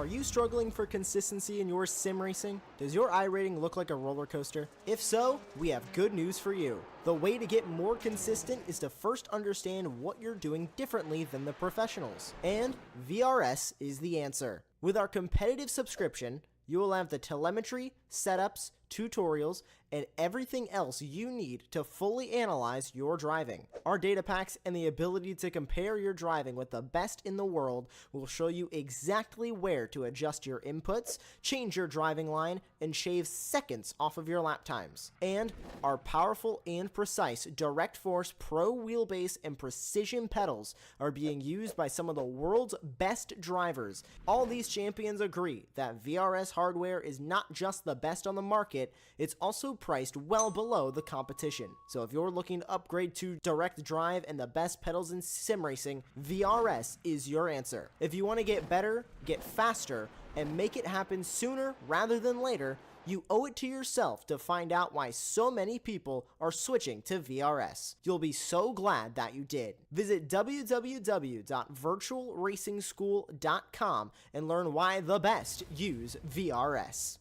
Are you struggling for consistency in your sim racing? Does your iRating look like a roller coaster? If so, we have good news for you. The way to get more consistent is to first understand what you're doing differently than the professionals. And VRS is the answer. With our competitive subscription, you will have the telemetry, setups, tutorials, and everything else you need to fully analyze your driving. Our data packs and the ability to compare your driving with the best in the world will show you exactly where to adjust your inputs, change your driving line, and shave seconds off of your lap times. And our powerful and precise Direct Force Pro wheelbase and precision pedals are being used by some of the world's best drivers. All these champions agree that VRS hardware is not just the best on the market, it's also priced well below the competition. So if you're looking to upgrade to direct drive and the best pedals in sim racing, VRS is your answer. If you want to get better, get faster, and make it happen sooner rather than later, you owe it to yourself to find out why so many people are switching to VRS. You'll be so glad that you did. Visit www.virtualracingschool.com and learn why the best use VRS.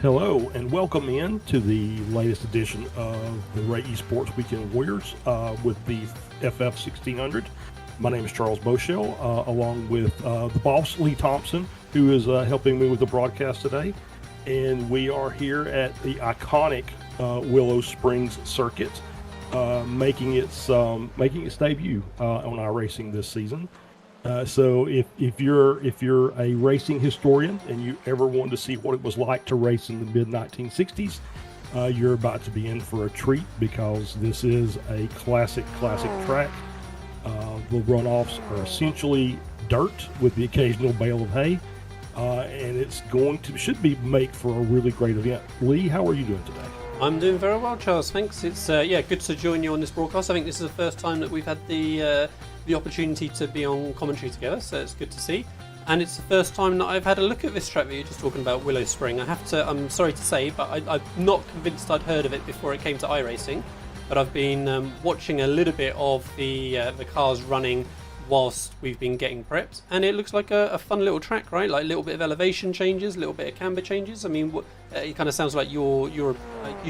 Hello and welcome in to the latest edition of the Ray Esports Weekend Warriors with the FF1600. My name is Charles Beauchelle, along with the boss, Lee Thompson, who is helping me with the broadcast today. And we are here at the iconic Willow Springs circuit, making its debut on iRacing this season. So if you're a racing historian and you ever wanted to see what it was like to race in the mid-1960s, you're about to be in for a treat, because this is a classic track. The runoffs are essentially dirt with the occasional bale of hay, and it's should make for a really great event. Lee, how are you doing today? I'm doing very well, Charles. Thanks. It's good to join you on this broadcast. I think this is the first time that we've had the opportunity to be on commentary together, so it's good to see. And it's the first time that I've had a look at this track that you're just talking about, Willow Spring. I'm sorry to say, but I'm not convinced I'd heard of it before it came to iRacing. But I've been watching a little bit of the cars running whilst we've been getting prepped, and it looks like a fun little track, right? Like a little bit of elevation changes, a little bit of camber changes. I mean, it kind of sounds like you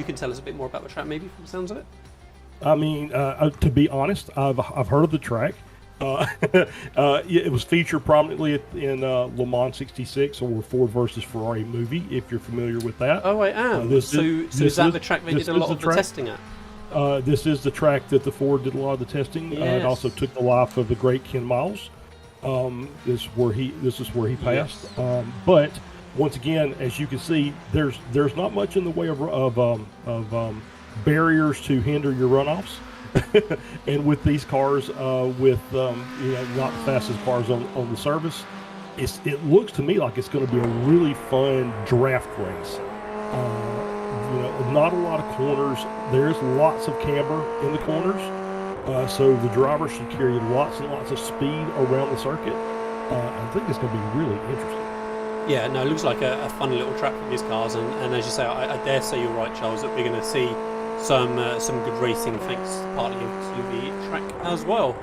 can tell us a bit more about the track, maybe, from the sounds of it. I mean, to be honest, I've heard of the track. It was featured prominently in Le Mans '66, or Ford versus Ferrari movie, if you're familiar with that. Oh, I am. So is that the track they did a lot of the testing at? This is the track that the Ford did a lot of the testing. Yes. It also took the life of the great Ken Miles. This is where he passed. Yes. But once again, as you can see, there's not much in the way of barriers to hinder your runoffs. And with these cars, not the fastest cars on the surface, it looks to me like it's going to be a really fun draft race. Not a lot of corners. There's lots of camber in the corners, so the driver should carry lots and lots of speed around the circuit. I think it's going to be really interesting. Yeah, no, it looks like a fun little track for these cars, and as you say, I dare say you're right, Charles, that we're going to see some good racing thanks partly to the track as well.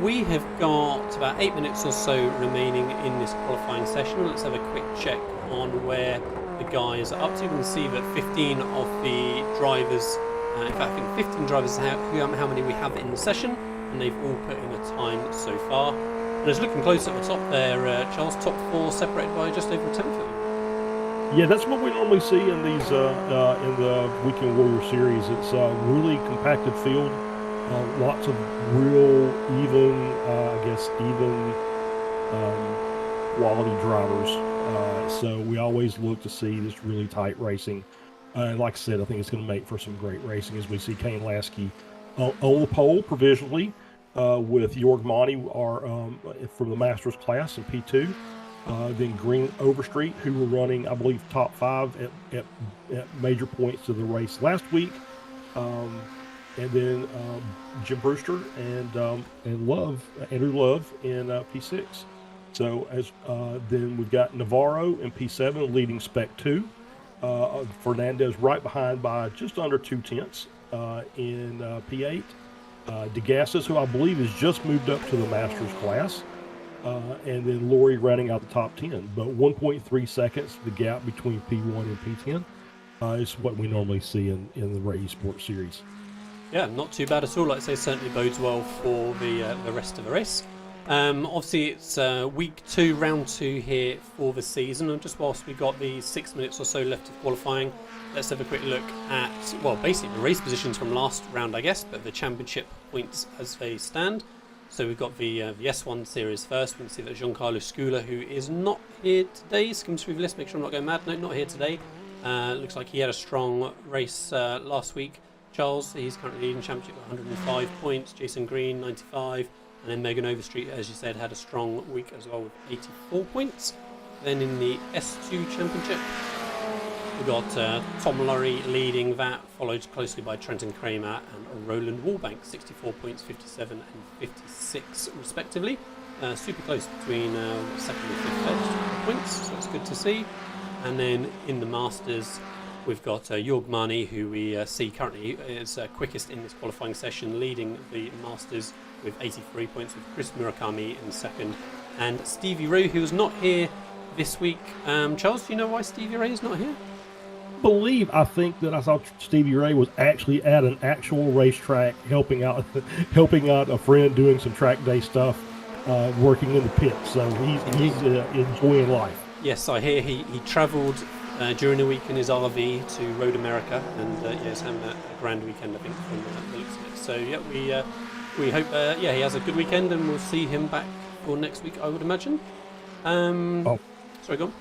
We have got about 8 minutes or so remaining in this qualifying session. Let's have a quick check on where the guys are up to. You can see that 15 of the drivers, in fact I think 15 drivers how many we have in the session, and they've all put in a time so far. And just looking close at the top there, Charles, top four separated by just over a tenth of them. Yeah, that's what we normally see in these in the Weekend Warrior series. It's a really compacted field. Lots of real even, even quality drivers. So we always look to see this really tight racing. And like I said, I think it's going to make for some great racing as we see Kane Lasky on the pole provisionally with Jorg Monty from the Masters class in P2. Then Green Overstreet, who were running, I believe, top 5 at major points of the race last week. And then Jim Brewster and Andrew Love in P6. So then we've got Navarro in P7 leading Spec 2. Fernandez right behind by just under 2/10 in P8. DeGassis, who I believe has just moved up to the Masters class. And then Laurie running out the top 10. But 1.3 seconds, the gap between P1 and P10 is what we normally see in the Ray Esports series. Yeah, not too bad at all. Like I say, certainly bodes well for the rest of the race. Obviously, it's week 2, round 2 here for the season. And just whilst we got the 6 minutes or so left of qualifying, let's have a quick look at, well, basically the race positions from last round, I guess, but the championship points as they stand. So we've got the S1 series first. We can see that Giancarlo Scula, who is not here today, skims through the list, make sure I'm not going mad. No, not here today. Looks like he had a strong race last week. Charles, he's currently leading championship with 105 points. Jason Green, 95. And then Megan Overstreet, as you said, had a strong week as well with 84 points. Then in the S2 championship, we've got Tom Lurry leading that, followed closely by Trenton Kramer and Roland Wallbank, 64 points, 57 and 56 respectively. Super close between second and fifth place points, so that's good to see. And then in the Masters, we've got Jorg Mani, who we see currently is quickest in this qualifying session, leading the Masters with 83 points, with Chris Murakami in second. And Stevie Ray, who is not here this week. Charles, do you know why Stevie Ray is not here? I think that I saw Stevie Ray was actually at an actual racetrack helping out a friend doing some track day stuff, working in the pit. So he's enjoying life. Yes, I hear he travelled during the week in his RV to Road America, and he's having a grand weekend, I think, from the looks of it. So yeah, we hope he has a good weekend, and we'll see him back for next week, I would imagine. Sorry, go on.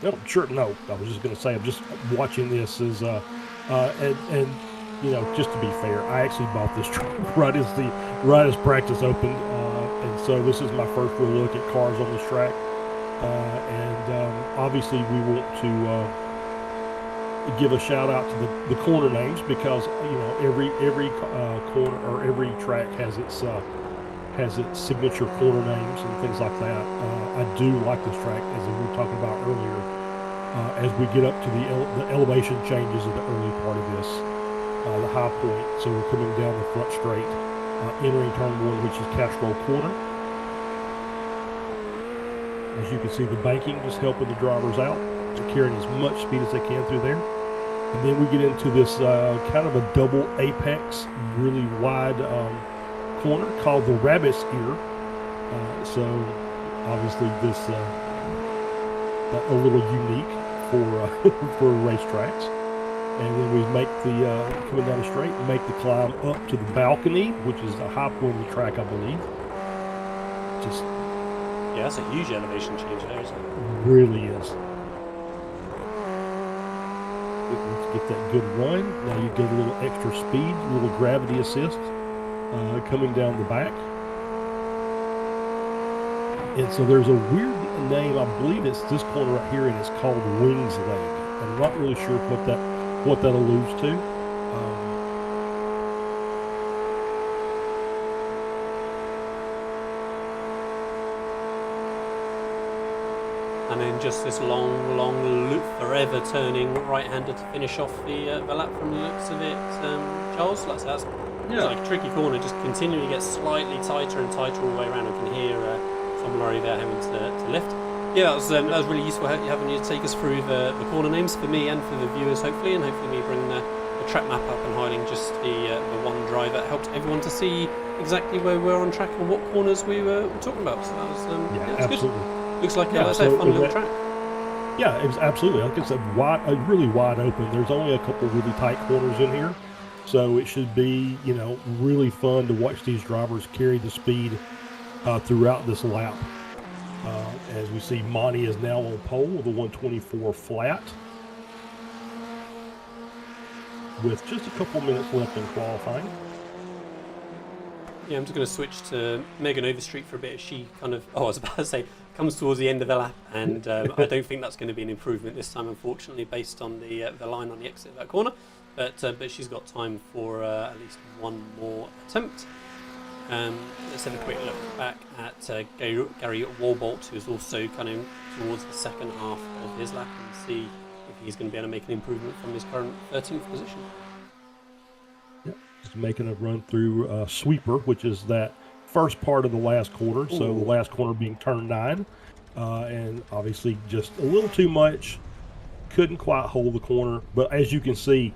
No, sure. No, I was just going to say, I'm just watching this and just to be fair, I actually bought this truck right as practice opened, and so this is my first real look at cars on this track, and obviously we want to give a shout out to the corner names, because every corner or every track has its signature corner names and things like that. I do like this track, as we were talking about earlier, as we get up to the elevation changes in the early part of this, the high point. So we're coming down the front straight, entering turn 1, which is Castro Corner. As you can see, the banking just helping the drivers out. They're carrying as much speed as they can through there. And then we get into this kind of a double apex, really wide corner called the Rabbit's Ear. So obviously this a little unique for racetracks. And then we make coming down the straight, make the climb up to the balcony, which is the high point of the track, I believe. Yeah, that's a huge elevation change there, isn't it? Really is. Let's get that good run. Now you get a little extra speed, a little gravity assist coming down the back. And so there's a weird name, I believe it's this corner right here, and it's called Wings Leg. I'm not really sure what that alludes to. And then just this long loop, forever turning right-hander to finish off the lap from the looks of it. Charles, that's like a tricky corner, just continually gets slightly tighter and tighter all the way around. I can hear Tom Lurry there having to lift. Yeah, that was really useful having you take us through the corner names for me and for the viewers, hopefully, and hopefully me bringing the track map up and highlighting just the one driver. It helped everyone to see exactly where we were on track and what corners we were talking about. So that was absolutely good. Looks like a fun little track. Yeah, it was absolutely. Like I said, really wide open. There's only a couple really tight corners in here. So it should be, really fun to watch these drivers carry the speed throughout this lap. As we see, Monty is now on pole with a 124 flat, with just a couple minutes left in qualifying. Yeah, I'm just going to switch to Megan Overstreet for a bit. She kind of, I was about to say, comes towards the end of the lap, and I don't think that's going to be an improvement this time, unfortunately, based on the line on the exit of that corner. But she's got time for at least one more attempt. Let's have a quick look back at Gary Warbolt, who's also coming towards the second half of his lap, and see if he's going to be able to make an improvement from his current 13th position. Yep, just making a run through sweeper, which is that first part of the last corner. So the last corner being turn 9, and obviously just a little too much. Couldn't quite hold the corner, but as you can see,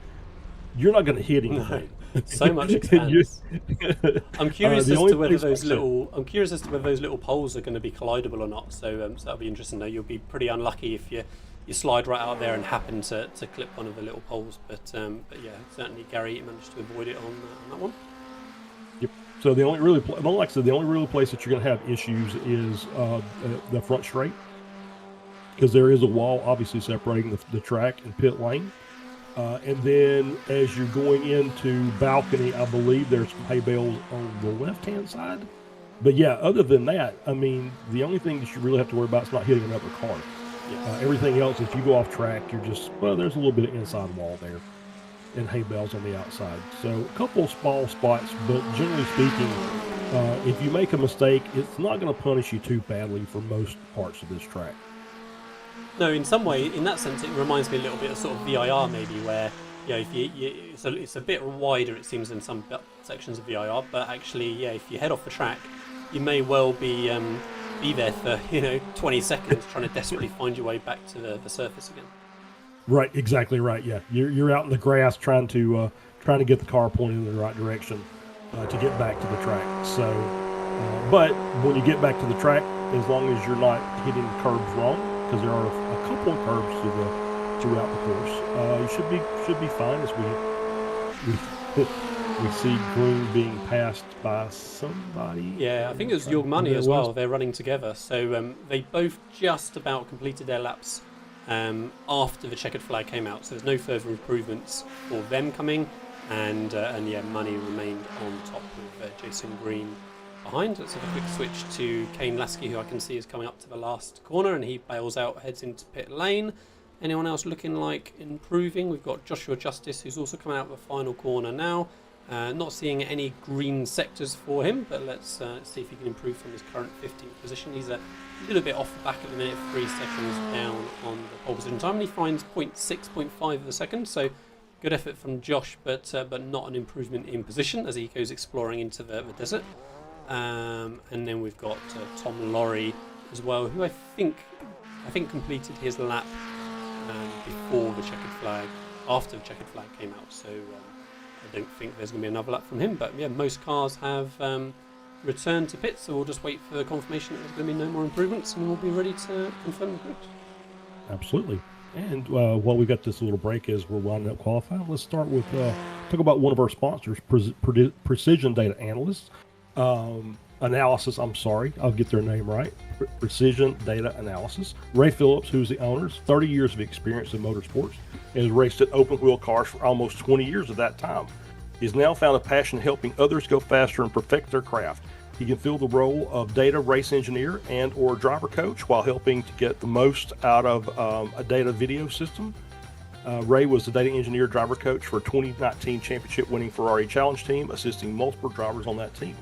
you're not going to hit anything. So much expanse. I'm curious as to whether those little poles are going to be collidable or not. So that'll be interesting. Though you'll be pretty unlucky if you slide right out there and happen to clip one of the little poles. But yeah, certainly Gary managed to avoid it on that one. Yep. So the only real place that you're going to have issues is the front straight, because there is a wall obviously separating the track and pit lane. And then as you're going into balcony, I believe there's some hay bales on the left-hand side. But yeah, other than that, I mean, the only thing that you really have to worry about is not hitting another car. Yes. Everything else, if you go off track, you're just, there's a little bit of inside wall there and hay bales on the outside. So a couple of small spots, but generally speaking, if you make a mistake, it's not going to punish you too badly for most parts of this track. No, in some way, in that sense, it reminds me a little bit of sort of VIR maybe, where if it's a bit wider, it seems, in some sections of VIR, but actually, if you head off the track, you may well be there for 20 seconds trying to desperately find your way back to the surface again. Right, exactly right. Yeah, you're out in the grass trying to get the car pointed in the right direction to get back to the track. So, but when you get back to the track, as long as you're not hitting curbs wrong, because there are a couple of curbs throughout the course, you should be fine. As we see Green being passed by somebody. Yeah, I think it was Your Money as well. They're running together, so they both just about completed their laps after the checkered flag came out. So there's no further improvements for them coming, and Money remained on top with Jason Green behind. Let's have a quick switch to Kane Lasky, who I can see is coming up to the last corner, and he bails out, heads into pit lane. Anyone else looking like improving? We've got Joshua Justice, who's also coming out of the final corner now. Not seeing any green sectors for him, but let's see if he can improve from his current 15th position. He's a little bit off the back at the minute, 3 seconds down on the pole position time, and he finds 0.5 of a second, so good effort from Josh, but not an improvement in position as he goes exploring into the desert. And then we've got Tom Laurie as well, who I think completed his lap before the checkered flag, after the checkered flag came out. So I don't think there's going to be another lap from him. But yeah, most cars have returned to pits, so we'll just wait for confirmation that there's going to be no more improvements, and we'll be ready to confirm the grid. Absolutely. And while we got this little break as we're winding up qualifying, let's start with talk about one of our sponsors, Precision Data Analysts. Analysis, I'll get their name right. Precision Data Analysis. Ray Phillips, who's the owner, 30 years of experience in motorsports, and has raced at open wheel cars for almost 20 years of that time. He's now found a passion helping others go faster and perfect their craft. He can fill the role of data race engineer and or driver coach while helping to get the most out of a data video system. Ray was the data engineer driver coach for 2019 championship winning Ferrari Challenge team, assisting multiple drivers on that team.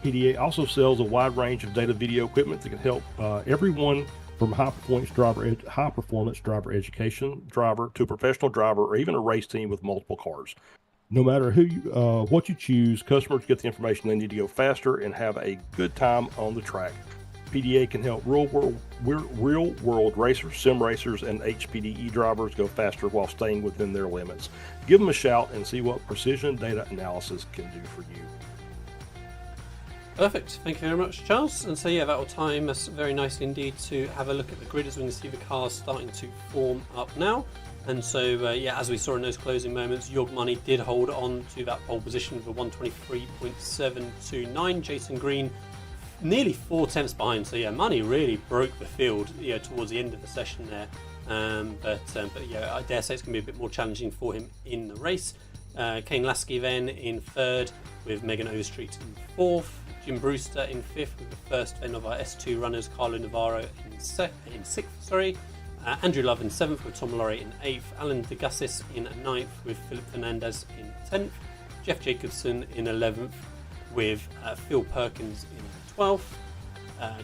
PDA also sells a wide range of data video equipment that can help everyone from high performance driver education driver to a professional driver or even a race team with multiple cars. No matter what you choose, customers get the information they need to go faster and have a good time on the track. PDA can help real world racers, sim racers, and HPDE drivers go faster while staying within their limits. Give them a shout and see what Precision Data Analysis can do for you. Perfect. Thank you very much, Charles. And so, that will time us very nicely indeed to have a look at the grid as we can see the cars starting to form up now. And so, yeah, as we saw in those closing moments, York Money did hold on to that pole position for 123.729. Jason Green nearly 4 tenths behind. So yeah, Money really broke the field, towards the end of the session there. But yeah, I dare say it's going to be a bit more challenging for him in the race. Kane Lasky then in third, with Megan Overstreet in fourth. Jim Brewster in fifth, with the first then of our S2 runners, Carlo Navarro in sixth. Andrew Love in seventh, with Tom Laurie in eighth. Alan DeGassis in ninth, with Philip Fernandez in 10th. Jeff Jacobson in 11th, with Phil Perkins in 12th.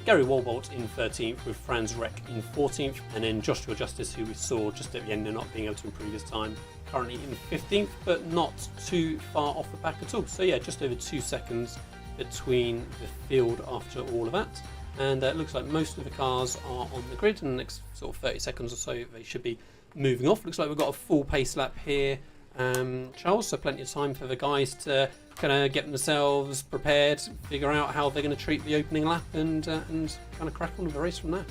Gary Walbolt in 13th, with Franz Reck in 14th, and then Joshua Justice, who we saw just at the end, not being able to improve his time, currently in 15th, but not too far off the back at all. So yeah, just over 2 seconds between the field after all of that. And it looks like most of the cars are on the grid. In the next sort of 30 seconds or so, they should be moving off. Looks like we've got a full pace lap here, Charles, so plenty of time for the guys to kind of get themselves prepared, figure out how they're going to treat the opening lap, and kind of crack on with the race from there.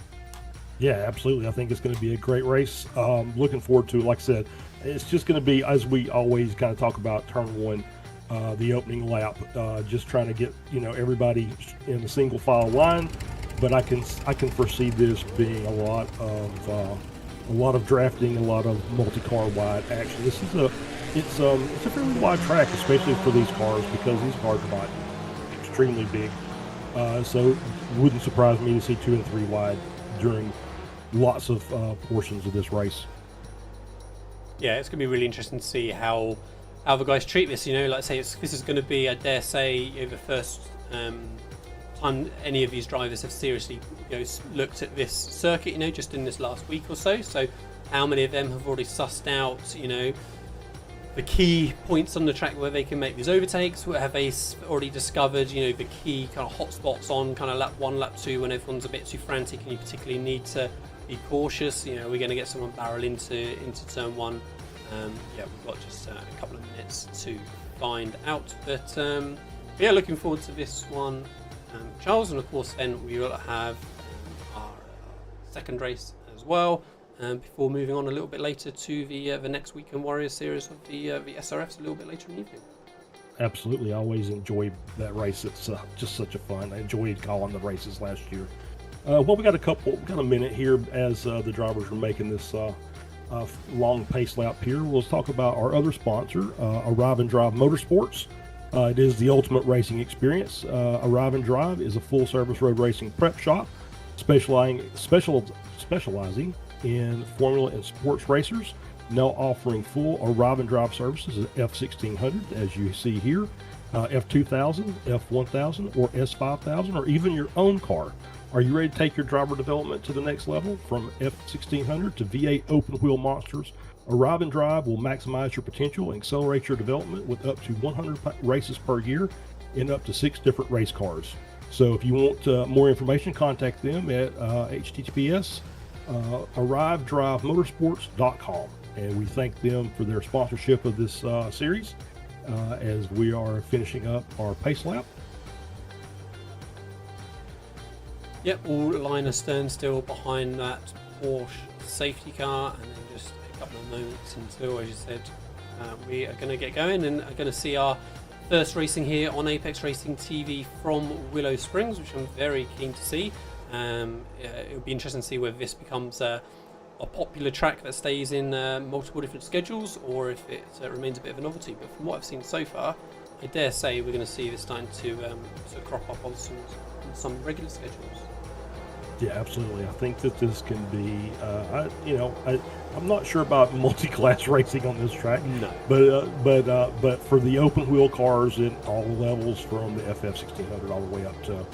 Yeah, absolutely. I think it's going to be a great race. Looking forward to it. Like I said, it's just going to be, as we always kind of talk about turn one, the opening lap, just trying to get everybody in a single file line. But I can foresee this being a lot of drafting, a lot of multi-car wide action. This is it's a fairly wide track, especially for these cars, because these cars are not extremely big. So it wouldn't surprise me to see 2 and 3 wide during lots of portions of this race. Yeah, it's going to be really interesting to see how the guys treat this. Like I say, this is going to be, I dare say, the first time any of these drivers have seriously looked at this circuit, just in this last week or so. So how many of them have already sussed out, the key points on the track where they can make these overtakes? Have they already discovered, the key kind of hot spots on kind of lap 1, lap 2, when everyone's a bit too frantic and you particularly need to be cautious? We're going to get someone barrel into turn 1. Yeah, we've got just a couple of minutes to find out. But yeah, looking forward to this one, Charles. And of course, then we will have our second race as well. Before moving on a little bit later to the next Weekend Warriors series of the SRFs a little bit later in the evening. Absolutely, I always enjoy that race. It's just such a fun. I enjoyed calling the races last year. Well, we got a minute here as the drivers are making this long pace lap here. We'll talk about our other sponsor, Arrive and Drive Motorsports. It is the ultimate racing experience. Arrive and Drive is a full-service road racing prep shop, specializing in Formula and sports racers, now offering full Arrive and Drive services at F1600, as you see here, F2000, F1000, or S5000, or even your own car. Are you ready to take your driver development to the next level? From F1600 to V8 open wheel monsters, Arrive and Drive will maximize your potential and accelerate your development with up to 100 races per year in up to 6 different race cars. So if you want more information, contact them at https arrivedrivemotorsports.com, and we thank them for their sponsorship of this series as we are finishing up our pace lap. Yep, all line astern still behind that Porsche safety car, and then just a couple of moments until, as you said, we are going to get going and are going to see our first racing here on Apex Racing TV from Willow Springs, which I'm very keen to see. It would be interesting to see whether this becomes a popular track that stays in multiple different schedules, or if it remains a bit of a novelty. But from what I've seen so far, I dare say we're going to see this starting to crop up on some regular schedules. Yeah, absolutely. I think that this can be, I'm not sure about multi-class racing on this track. No. But for the open wheel cars at all levels, from the FF1600 all the way up to,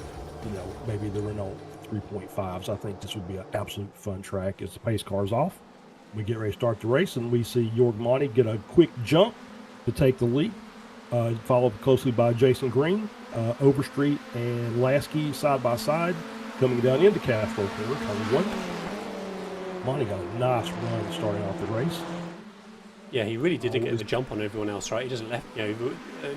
maybe the Renault 3.5s, I think this would be an absolute fun track. As the pace car's off, we get ready to start the race, and we see Jorg Monty get a quick jump to take the lead, followed closely by Jason Green, Overstreet and Lasky side by side, coming down into Castro Corner, turn 1. Monty got a nice run starting off the race. Yeah, he really did get the jump on everyone else, right? He just left, it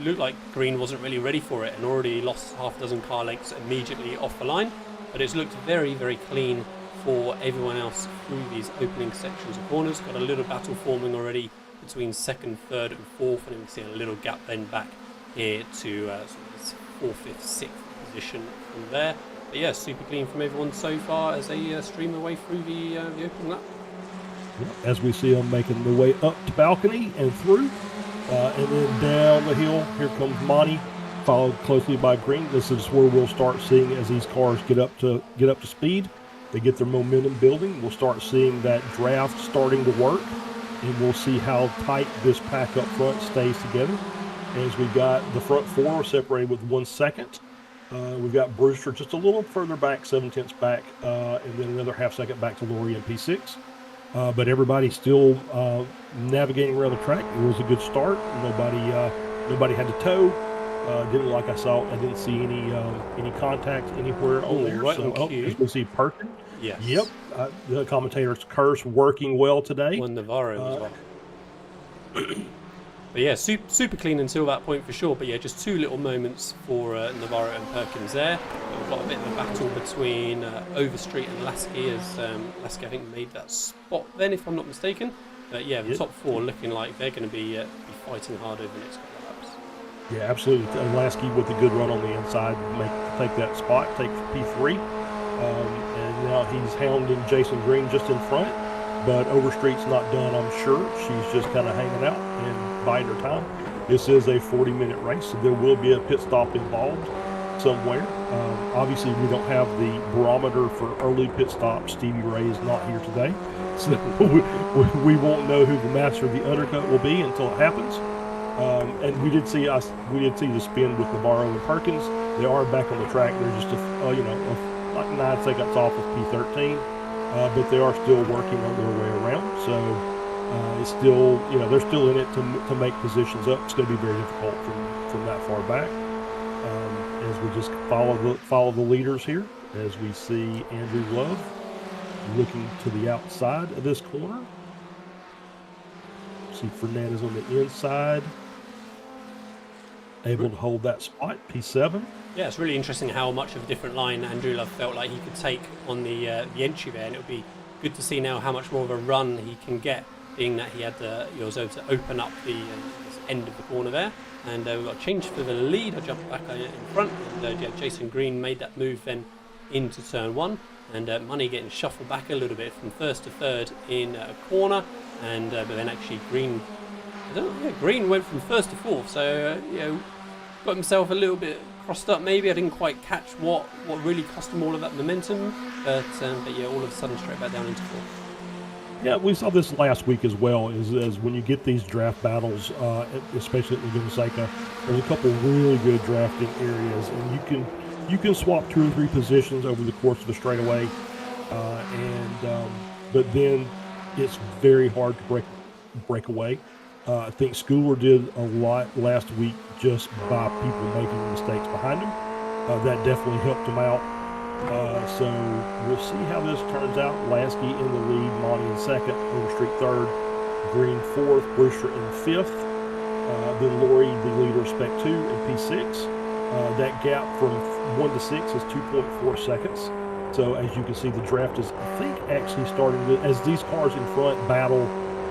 looked like Green wasn't really ready for it and already lost half a dozen car lengths immediately off the line. But it's looked very, very clean for everyone else through these opening sections of corners. Got a little battle forming already between second, third and fourth, and we can see a little gap then back here to sort of this fourth, fifth, sixth position from there. But yeah, super clean from everyone so far as they stream their way through the opening lap. As we see them making their way up to balcony and through, and then down the hill, here comes Monty, followed closely by Green. This is where we'll start seeing as these cars get up to speed, they get their momentum building. We'll start seeing that draft starting to work, and we'll see how tight this pack up front stays together. As we've got the front four separated with 1 second. We've got Brewster just a little further back, 7/10 back, and then another half second back to Laurie in P6. But everybody's still navigating around the track. It was a good start. Nobody had to tow. I didn't see any contact anywhere on there. Right so, on cue. as we see Perkin. Yes. Yep. The commentator's curse working well today. One Navarro as well. But yeah, super clean until that point for sure. But yeah, just two little moments for Navarro and Perkins there. We've got a bit of a battle between Overstreet and Lasky, as Lasky I think made that spot then, if I'm not mistaken. But yeah, the top four looking like they're going to be fighting hard over the next couple of laps. Yeah, absolutely. Lasky with a good run on the inside, take that spot, take P3. And now he's hounding Jason Green just in front. But Overstreet's not done, I'm sure. She's just kind of hanging out and biding her time. This is a 40-minute race, so there will be a pit stop involved somewhere. Obviously, we don't have the barometer for early pit stops. Stevie Ray is not here today, so we won't know who the master of the undercut will be until it happens. And we did see the spin with Navarro and Perkins. They are back on the track. They're just like 9 seconds off of P13. But they are still working on their way around, so it's still, they're still in it to make positions up. It's going to be very difficult from that far back. As we just follow the leaders here, as we see Andrew Love looking to the outside of this corner. See Fernandez on the inside, able to hold that spot, P7. Yeah, it's really interesting how much of a different line Andrew Love felt like he could take on the entry there, and it would be good to see now how much more of a run he can get, being that he had he was able to open up the end of the corner there. And we've got a change for the lead. I jumped back in front, and Jason Green made that move then into turn one, and Money getting shuffled back a little bit from first to third in a corner, and but then actually Green went from first to fourth, so got himself a little bit crossed up maybe. I didn't quite catch what really cost him all of that momentum, but yeah, all of a sudden straight back down into fourth. Yeah, we saw this last week as well, as when you get these draft battles, especially at Laguna Seca, there's a couple really good drafting areas, and you can swap 2 or 3 positions over the course of a straightaway, but then it's very hard to break away. I think Schooler did a lot last week just by people making mistakes behind him. That definitely helped him out. So we'll see how this turns out. Lasky in the lead, Monty in second, Overstreet third, Green fourth, Brewster in fifth. Then Laurie, the leader, Spec 2 in P6. That gap from 1 to 6 is 2.4 seconds. So as you can see, the draft is, I think, actually starting to, as these cars in front battle,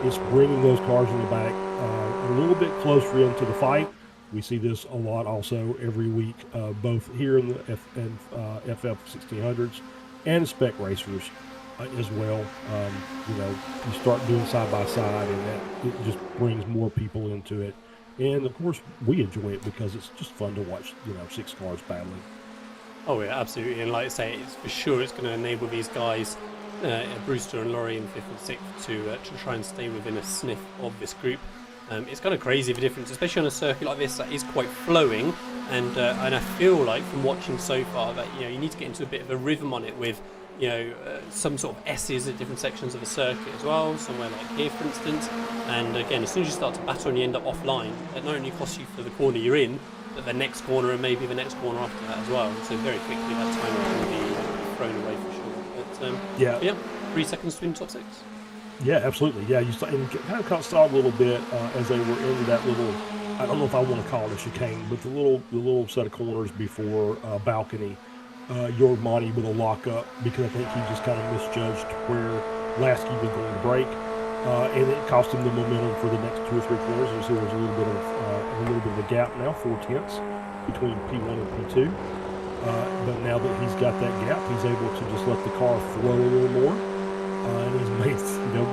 it's bringing those cars in the back a little bit closer into the fight. We see this a lot also every week, both here in the FF 1600s and spec racers as well. You start doing side by side, and it just brings more people into it. And of course, we enjoy it because it's just fun to watch, 6 cars battling. Oh yeah, absolutely. And like I say, it's for sure it's going to enable these guys, Brewster and Laurie in 5th and 6th, to try and stay within a sniff of this group. It's kind of crazy the difference, especially on a circuit like this that is quite flowing, and I feel like from watching so far that you need to get into a bit of a rhythm on it with some sort of S's at different sections of the circuit as well, somewhere like here for instance. And again, as soon as you start to battle and you end up offline, it not only costs you for the corner you're in, but the next corner and maybe the next corner after that as well. So very quickly that time will be thrown away for sure. But yeah, 3 seconds to win top 6. Yeah, absolutely. Yeah, you kind of saw a little bit as they were into that little, I don't know if I want to call it a chicane, but the little set of corners before balcony. Monty with a lockup because I think he just kind of misjudged where Lasky was going to break, and it cost him the momentum for the next 2 or 3 corners. You see, there's a little bit of a gap now, 4 tenths between P1 and P2. But now that he's got that gap, he's able to just let the car flow a little more, and he's made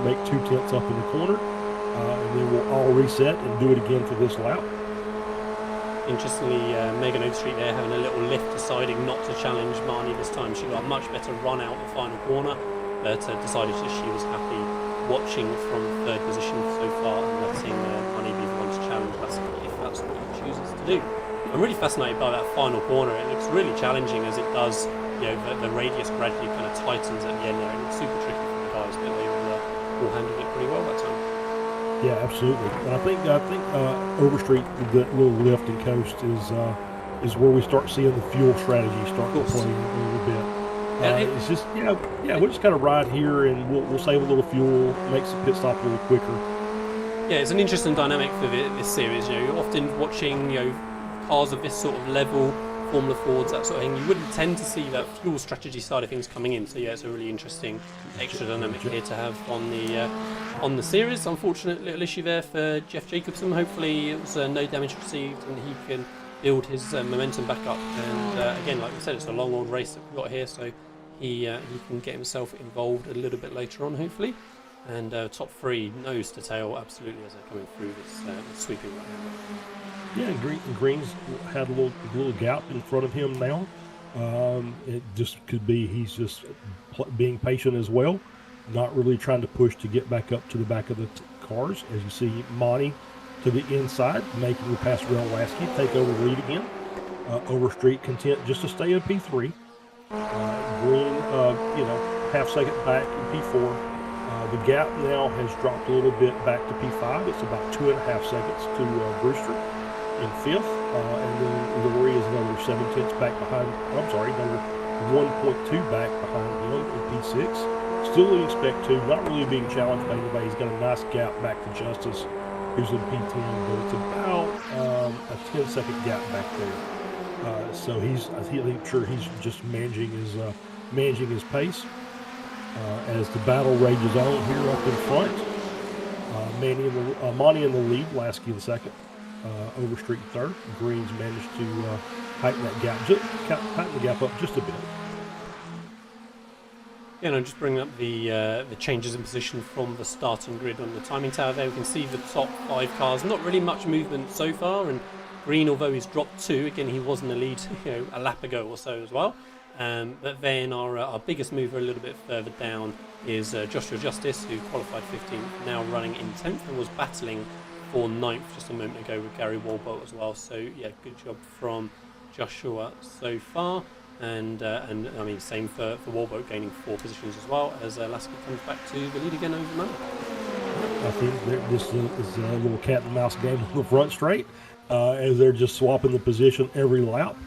make 2 tenths up in the corner, and then we'll all reset and do it again for this lap. Interestingly, Megan Overstreet there having a little lift, deciding not to challenge Marnie this time. She got a much better run out the final corner, but decided that she was happy watching from 3rd position so far and letting Marnie be the one to challenge Lasky if that's what he chooses to do. I'm really fascinated by that final corner. It looks really challenging as it does. The radius gradually kind of tightens at the end there. It looks super tricky for the guys, but they all handled it pretty well that time. Yeah, absolutely. And I think Overstreet, that little lift and coast is where we start seeing the fuel strategy start to play a little bit. It's just we'll just kind of ride here and we'll save a little fuel, makes the pit stop a little quicker. Yeah, it's an interesting dynamic for this series. You're often watching cars of this sort of level, Formula Fords, that sort of thing. You wouldn't tend to see that fuel strategy side of things coming in. So yeah, it's a really interesting extra dynamic here to have on the series. Unfortunate little issue there for Jeff Jacobson. Hopefully it was no damage received and he can build his momentum back up. And again, like we said, it's a long old race that we've got here, so he can get himself involved a little bit later on, hopefully. And top 3 nose to tail absolutely as they're coming through this sweeping right now. Yeah, Green's had a little gap in front of him now. It just could be he's just being patient as well, not really trying to push to get back up to the back of the cars. As you see, Monty to the inside, making the pass around Lasky, take over the lead again. Overstreet content just to stay in P3. Green, half second back in P4. The gap now has dropped a little bit back to P5. It's about 2.5 seconds to Brewster in 5th, and then Laurie is another 7 tenths back behind. Another 1.2 back behind him in P6. Still in Spec 2, not really being challenged by anybody. He's got a nice gap back to Justice, who's in P10, but it's about a 10-second gap back there. So I'm sure he's just managing his pace. As the battle rages on here up in front, Monty in the lead, Lasky in second, Overstreet third. Green's managed to tighten the gap up just a bit. Yeah, and I'm just bringing up the changes in position from the starting grid on the timing tower there. We can see the top 5 cars. Not really much movement so far, and Green, although he's dropped 2, again he was in the lead a lap ago or so as well. But then our biggest mover a little bit further down is Joshua Justice, who qualified 15th, now running in 10th and was battling for 9th just a moment ago with Gary Walbot as well. So yeah, good job from Joshua so far. And I mean, same for Walbot, gaining 4 positions as well as Lasky comes back to the lead again over Manor. I think this is a little cat and mouse game on the front straight as they're just swapping the position every lap.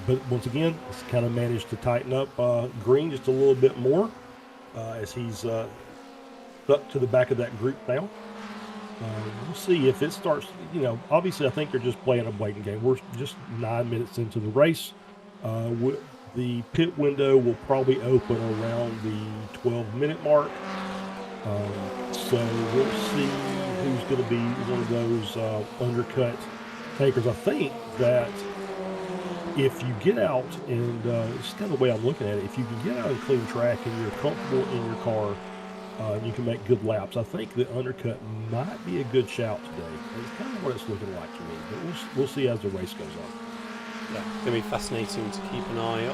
But once again, it's kind of managed to tighten up Green just a little bit more as he's stuck to the back of that group now. We'll see if it starts, obviously I think they're just playing a waiting game. We're just 9 minutes into the race. The pit window will probably open around the 12-minute mark. So we'll see who's going to be one of those undercut takers. I think that if you get out, and it's kind of the way I'm looking at it, if you can get out and clean track and you're comfortable in your car, you can make good laps. I think the undercut might be a good shout today. It's kind of what it's looking like to me, but we'll see as the race goes on. Yeah, it's going to be fascinating to keep an eye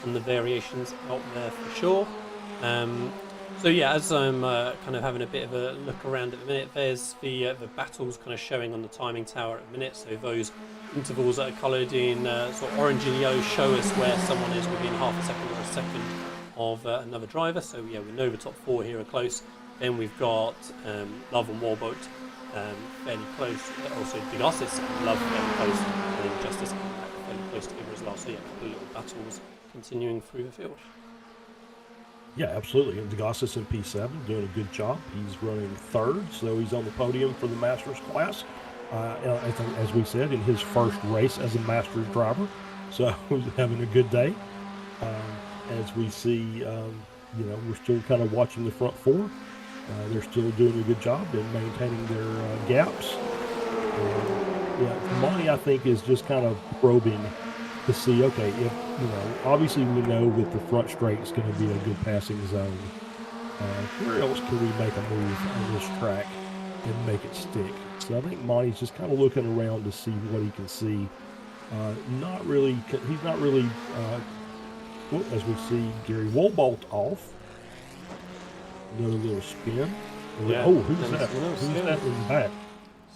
on the variations out there for sure. So yeah, as I'm kind of having a bit of a look around at the minute, there's the battles kind of showing on the timing tower at the minute. So those intervals that are coloured in sort of orange and yellow show us where someone is within half a second or a second of another driver. So yeah, we know the top 4 here are close. Then we've got Love and Warboat fairly close. Also Degassis and Love fairly close, and then Justice fairly close together as well. So yeah, the little battles continuing through the field. Yeah, absolutely. And Degassis in P7 doing a good job. He's running 3rd, so he's on the podium for the Masters class. as we said, in his first race as a Masters driver. So he's having a good day. As we see, we're still kind of watching the front four. They're still doing a good job in maintaining their gaps. Monty, I think, is just kind of probing to see, okay, if, obviously we know that the front straight is going to be a good passing zone. Where else can we make a move on this track and make it stick? So I think Monty's just kind of looking around to see what he can see. He's not really, as we see Gary Woolbolt off. Another little spin. Yeah. Oh, who's that? Who's that in the back?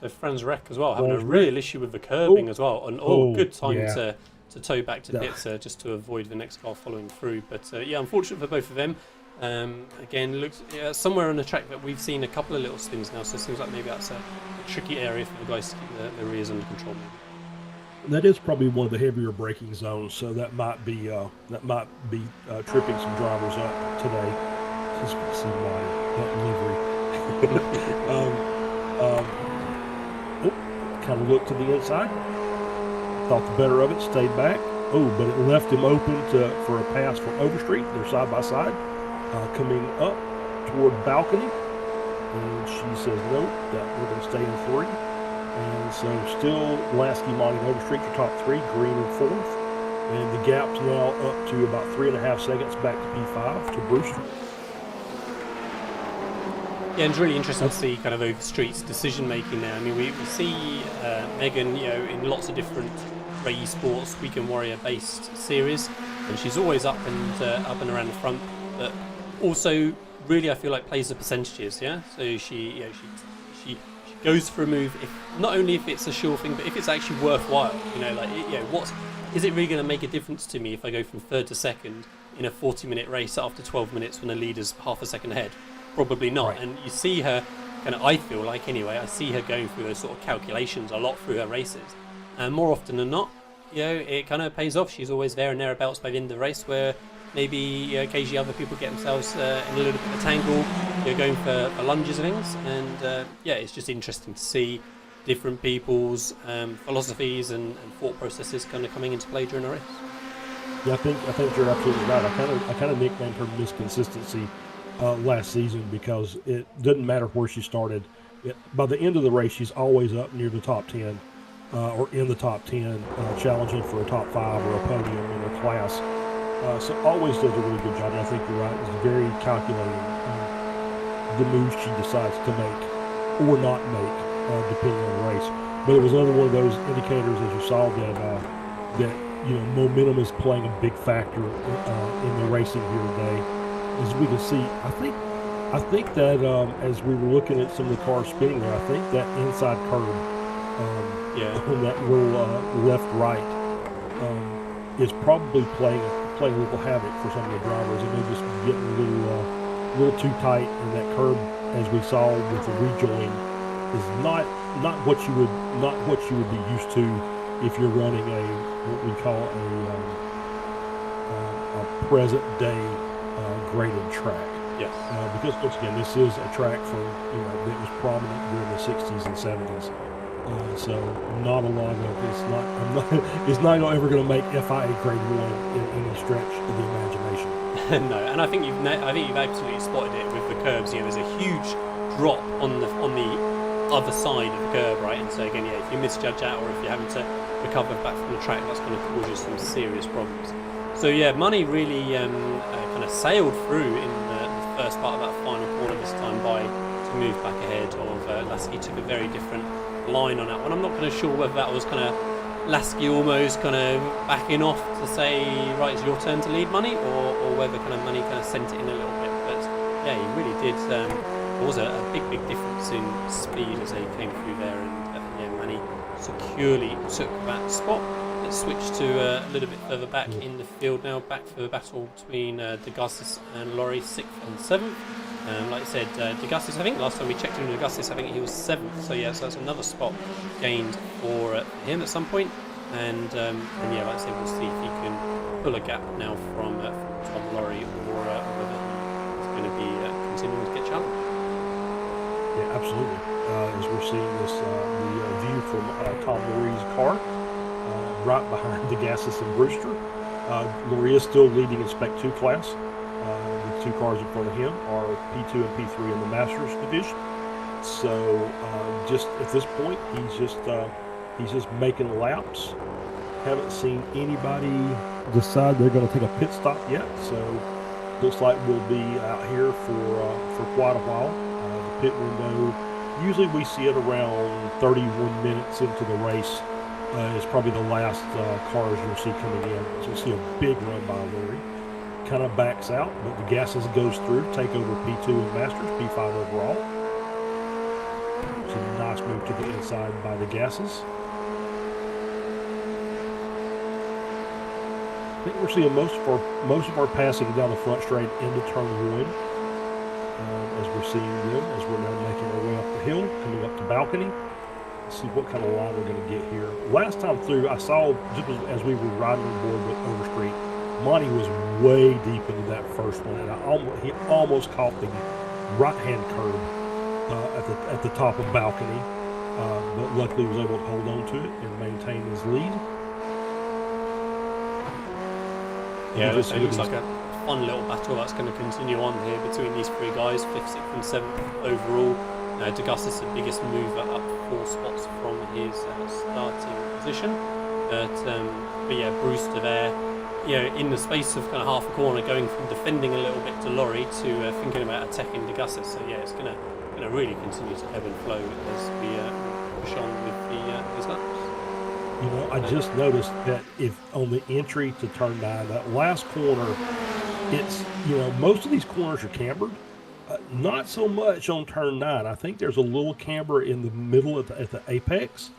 So Franz Wreck as well, having a real issue with the curbing as well. And good time to tow back to pits just to avoid the next car following through. But unfortunate for both of them. Again, looks somewhere on the track that we've seen a couple of little spins now, so it seems like maybe that's a tricky area for the guys to keep their rears under control. That is probably one of the heavier braking zones, so that might be tripping some drivers up today. Just see that livery. Kind of looked to the inside. Thought the better of it, stayed back. Oh, but it left him open for a pass from Overstreet. They're side by side, coming up toward balcony. And she says, nope, that we're going to stay in 3. And so still Lasky, Monty, and Overstreet for top 3, Green in 4th. And the gap's now up to about 3.5 seconds back to P5 to Brewster. Yeah, and it's really interesting to see kind of Overstreet's decision making now. I mean, we see Megan, in lots of different Ray Esports Weekend Warrior based series, and she's always up and around the front, but also really I feel like plays the percentages. Yeah, so she goes for a move not only if it's a sure thing, but if it's actually worthwhile. Is it really going to make a difference to me if I go from 3rd to 2nd in a 40-minute race after 12 minutes when the leader's half a second ahead? Probably not. Right. And you see her I feel like anyway, I see her going through those sort of calculations a lot through her races, and more often than not, it kind of pays off. She's always there and thereabouts by the end of the race, where maybe occasionally other people get themselves in a little bit of a tangle, going for lunges and things, and it's just interesting to see different people's philosophies and thought processes kind of coming into play during a race. Yeah, I think you're absolutely right. I kind of nicknamed her Miss Consistency last season, because it doesn't matter where she started. By the end of the race, she's always up near the top 10 or in the top 10, challenging for a top 5 or a podium in her class. So always does a really good job. And I think you're right. It's very calculating the moves she decides to make or not make, depending on the race. But it was another one of those indicators, as you saw, that momentum is playing a big factor in the racing here today. As we can see, I think that as we were looking at some of the cars spinning there, I think that inside curb on that little left-right is probably playing a little havoc for some of the drivers, and they're just getting a little too tight. And that curb, as we saw with the rejoin, is not what you would be used to if you're running what we call a present day graded track. Yes. Because once again, this is a track from that was prominent during the 60s and 70s. So not a lot of it's not ever going to make FIA grade 1 in any stretch of the imagination. No, and I think you've absolutely spotted it with the curbs. There's a huge drop on the other side of the curb, right? And so again, if you misjudge out, or if you're having to recover back from the track, that's going to cause you some serious problems. So Money really kind of sailed through in the first part of that final corner this time to move back ahead of Lasky. Took a very different line on that one. I'm not kind of sure whether that was kind of Lasky almost kind of backing off to say, right, it's your turn to lead, Money, or whether kind of Money kind of sent it in a little bit. But he really did. There was a big difference in speed as they came through there, and Money securely took that spot. Let's switch to a little bit further back in the field now, back for the battle between Degassis and Laurie, 6th and 7th. Like I said, Degassis, I think last time we checked in with Degassis, I think he was 7th. So so that's another spot gained for him at some point. And like I said, we'll see if he can pull a gap now from Tom Laurie, or whether he's going to be continuing to get challenged. Yeah, absolutely. As we're seeing this, the view from Tom Laurie's car, right behind the Gassis and Brewster. Laurie is still leading in Spec 2 class. The two cars in front of him are P2 and P3 in the Masters division. So just at this point, he's just making laps. Haven't seen anybody decide they're going to take a pit stop yet. So looks like we'll be out here for quite a while. The pit window, usually we see it around 31 minutes into the race. Is probably the last cars you'll see coming in. So you'll see a big run by Laurie. Kind of backs out, but the Gassis goes through, take over P2 and Masters, P5 overall. It's a nice move to the inside by the Gassis. I think we're seeing most of our passing down the front straight into turn 1. As we're seeing them, as we're now making our way up the hill, coming up to balcony. Let's see what kind of line we're going to get here. Last time through, I saw, just as we were riding on board with Overstreet, Monty was way deep into that first one, and he almost caught the right-hand curb at the top of balcony, but luckily was able to hold on to it and maintain his lead. Yeah, it looks like a fun little battle that's going to continue on here between these three guys, 5th, 6th and 7th overall. Degassis the biggest mover up 4 spots from his starting position. But yeah, Brewster there, in the space of kind of half a corner, going from defending a little bit to Laurie to thinking about attacking Degassis. So yeah, it's going to really continue to ebb and flow as we push on with these laps. I just noticed that if on the entry to turn 9, that last corner, it's, most of these corners are cambered. Not so much on turn 9. I think there's a little camber in the middle at the apex.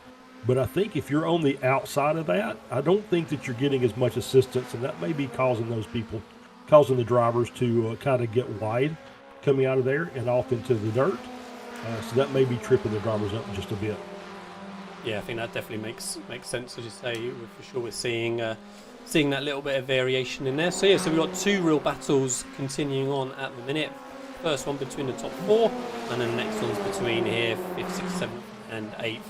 But I think if you're on the outside of that, I don't think that you're getting as much assistance. And that may be causing the drivers to kind of get wide coming out of there and off into the dirt. So that may be tripping the drivers up just a bit. Yeah, I think that definitely makes sense, as you say. For sure, we're seeing that little bit of variation in there. So yeah, so we've got 2 real battles continuing on at the minute. First one between the top 4, and then the next one's between here 5th, 6th, 7th, and 8th.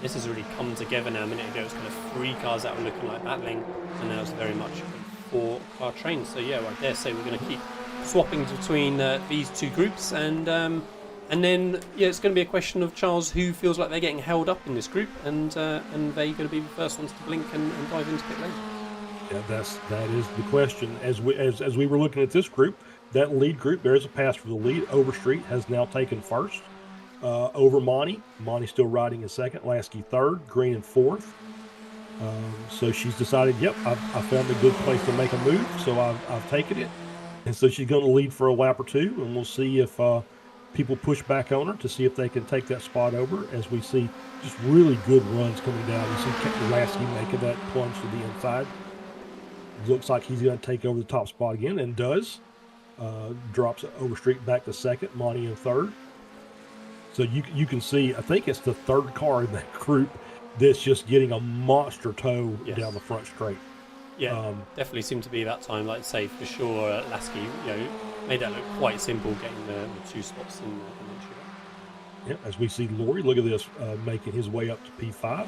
This has really come together now. A minute ago, it was kind of 3 cars that were looking like battling, and now it's very much a 4-car train. So yeah, well, I dare say we're going to keep swapping between these 2 groups, and then it's going to be a question of, Charles, who feels like they're getting held up in this group, and they're going to be the first ones to blink and dive into pit lane. Yeah, that is the question. As we were looking at this group, that lead group, there is a pass for the lead. Overstreet has now taken first over Monty. Monty's still riding in second. Lasky third. Green in fourth. So she's decided, yep, I found a good place to make a move, so I've taken it. And so she's going to lead for a lap or 2, and we'll see if people push back on her to see if they can take that spot over, as we see just really good runs coming down. You see Lasky making that plunge to the inside. Looks like he's going to take over the top spot again, and does. Drops Overstreet back to second, Monty in third. So you can see, I think it's the 3rd car in that group that's just getting a monster tow down the front straight. Yeah, definitely seemed to be that time, like I say, for sure. Lasky, made that look quite simple, getting the 2 spots in the Yeah, as we see Laurie, look at this, making his way up to P5.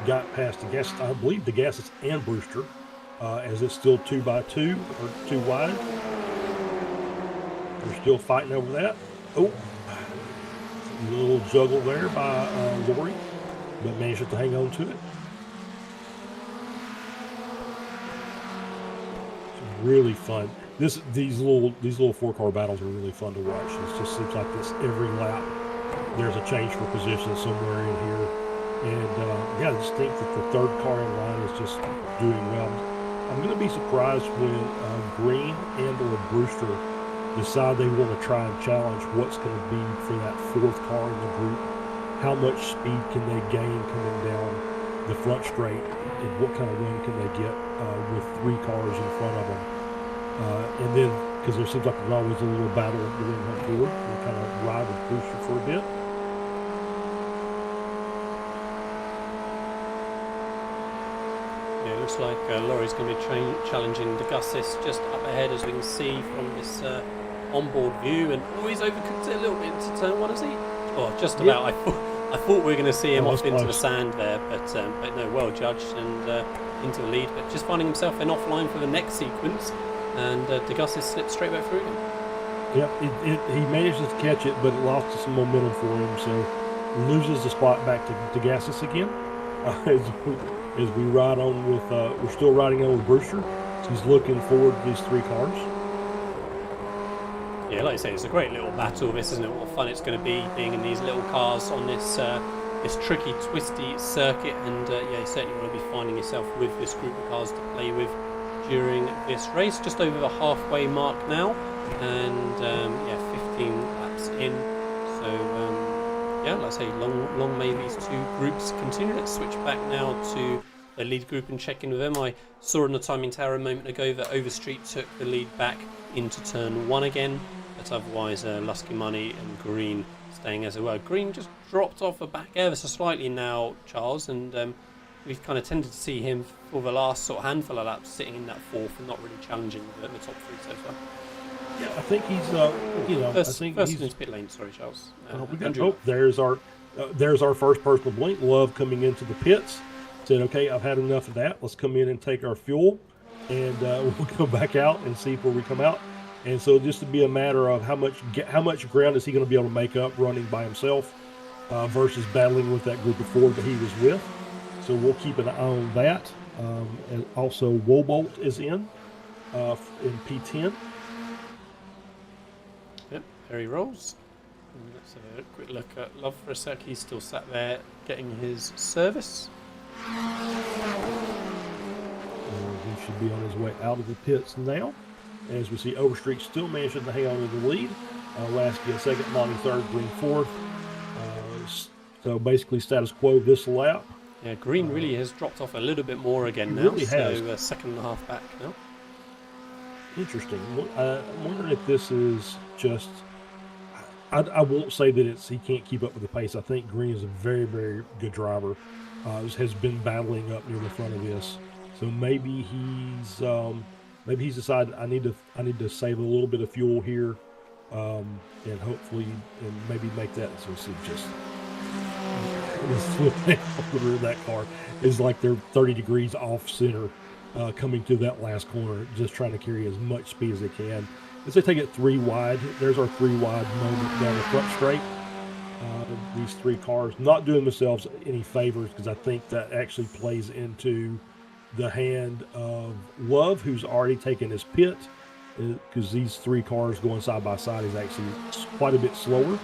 Got past the Gassis, I believe the Gassis and Brewster, as it's still 2 by 2 or 2 wide. They're still fighting over that. Oh, a little juggle there by Laurie, but managed to hang on to it. It's really fun. These little 4-car battles are really fun to watch. It just seems like this every lap. There's a change for position somewhere in here, and I just think that the 3rd car in line is just doing well. I'm going to be surprised when Green and or Brewster decide they want to try and challenge what's going to be for that 4th car in the group. How much speed can they gain coming down the front straight, and what kind of run can they get with 3 cars in front of them? And then, because there seems like there's always a little battle within that board, we'll kind of ride with Brewster for a bit. Yeah, it looks like Laurie's going to be challenging Degassis just up ahead, as we can see from this onboard view, and he's overcooked it a little bit into turn 1, has he? Well, just about. I thought we were going to see him Oh, off that's into the close. sand there, but no, well judged and into the lead. But just finding himself then offline for the next sequence, and Degassis slipped straight back through again. Yep, he manages to catch it, but it lost some momentum for him, so loses the spot back to Gassis again. As we ride on with, we're still riding on with Brewster. He's looking forward to these 3 cars. Yeah, like I say, it's a great little battle. This, isn't it? What fun it's going to be being in these little cars on this this tricky, twisty circuit. And yeah, you certainly want to be finding yourself with this group of cars to play with during this race. Just over the halfway mark now, and yeah, 15 laps in. So yeah, like I say, long may these 2 groups continue. Let's switch back now to the lead group and check in with them. I saw in the timing tower a moment ago that Overstreet took the lead back into turn 1 again, but otherwise Lusky Money and Green staying as they were. Green just dropped off the back ever so slightly now, Charles, and we've kind of tended to see him for the last sort of handful of laps sitting in that 4th and not really challenging the top 3 so far. Yeah, I think he's, you know, First I think into he's. pit lane, sorry, Charles. We got, Andrew. there's our first personal blink. Love coming into the pits. Said, okay, I've had enough of that. Let's come in and take our fuel, and we'll go back out and see where we come out. And so just to be a matter of how much ground is he going to be able to make up running by himself versus battling with that group of 4 that he was with. So we'll keep an eye on that. And also, Wobolt is in P10. Yep, there he rolls. And let's have a quick look at Love for a sec. He's still sat there getting his service. He should be on his way out of the pits now. As we see, Overstreet still managing to hang on to the lead. Lasky in 2nd, Monty 3rd, Green 4th. So basically status quo this lap. Yeah, Green really has dropped off a little bit more again now. Really so has. 2.5 back now. Interesting. I'm wondering if this is just. I won't say that he can't keep up with the pace. I think Green is a very, very good driver. Has been battling up near the front of this, so maybe he's decided I need to save a little bit of fuel here, and hopefully maybe make that. So see, just that car is like they're 30 degrees off center, coming through that last corner, just trying to carry as much speed as they can. As they take it 3 wide, there's our 3 wide moment down the front straight. These 3 cars not doing themselves any favors, because I think that actually plays into the hand of Love, who's already taken his pit, because these 3 cars going side by side is actually quite a bit slower.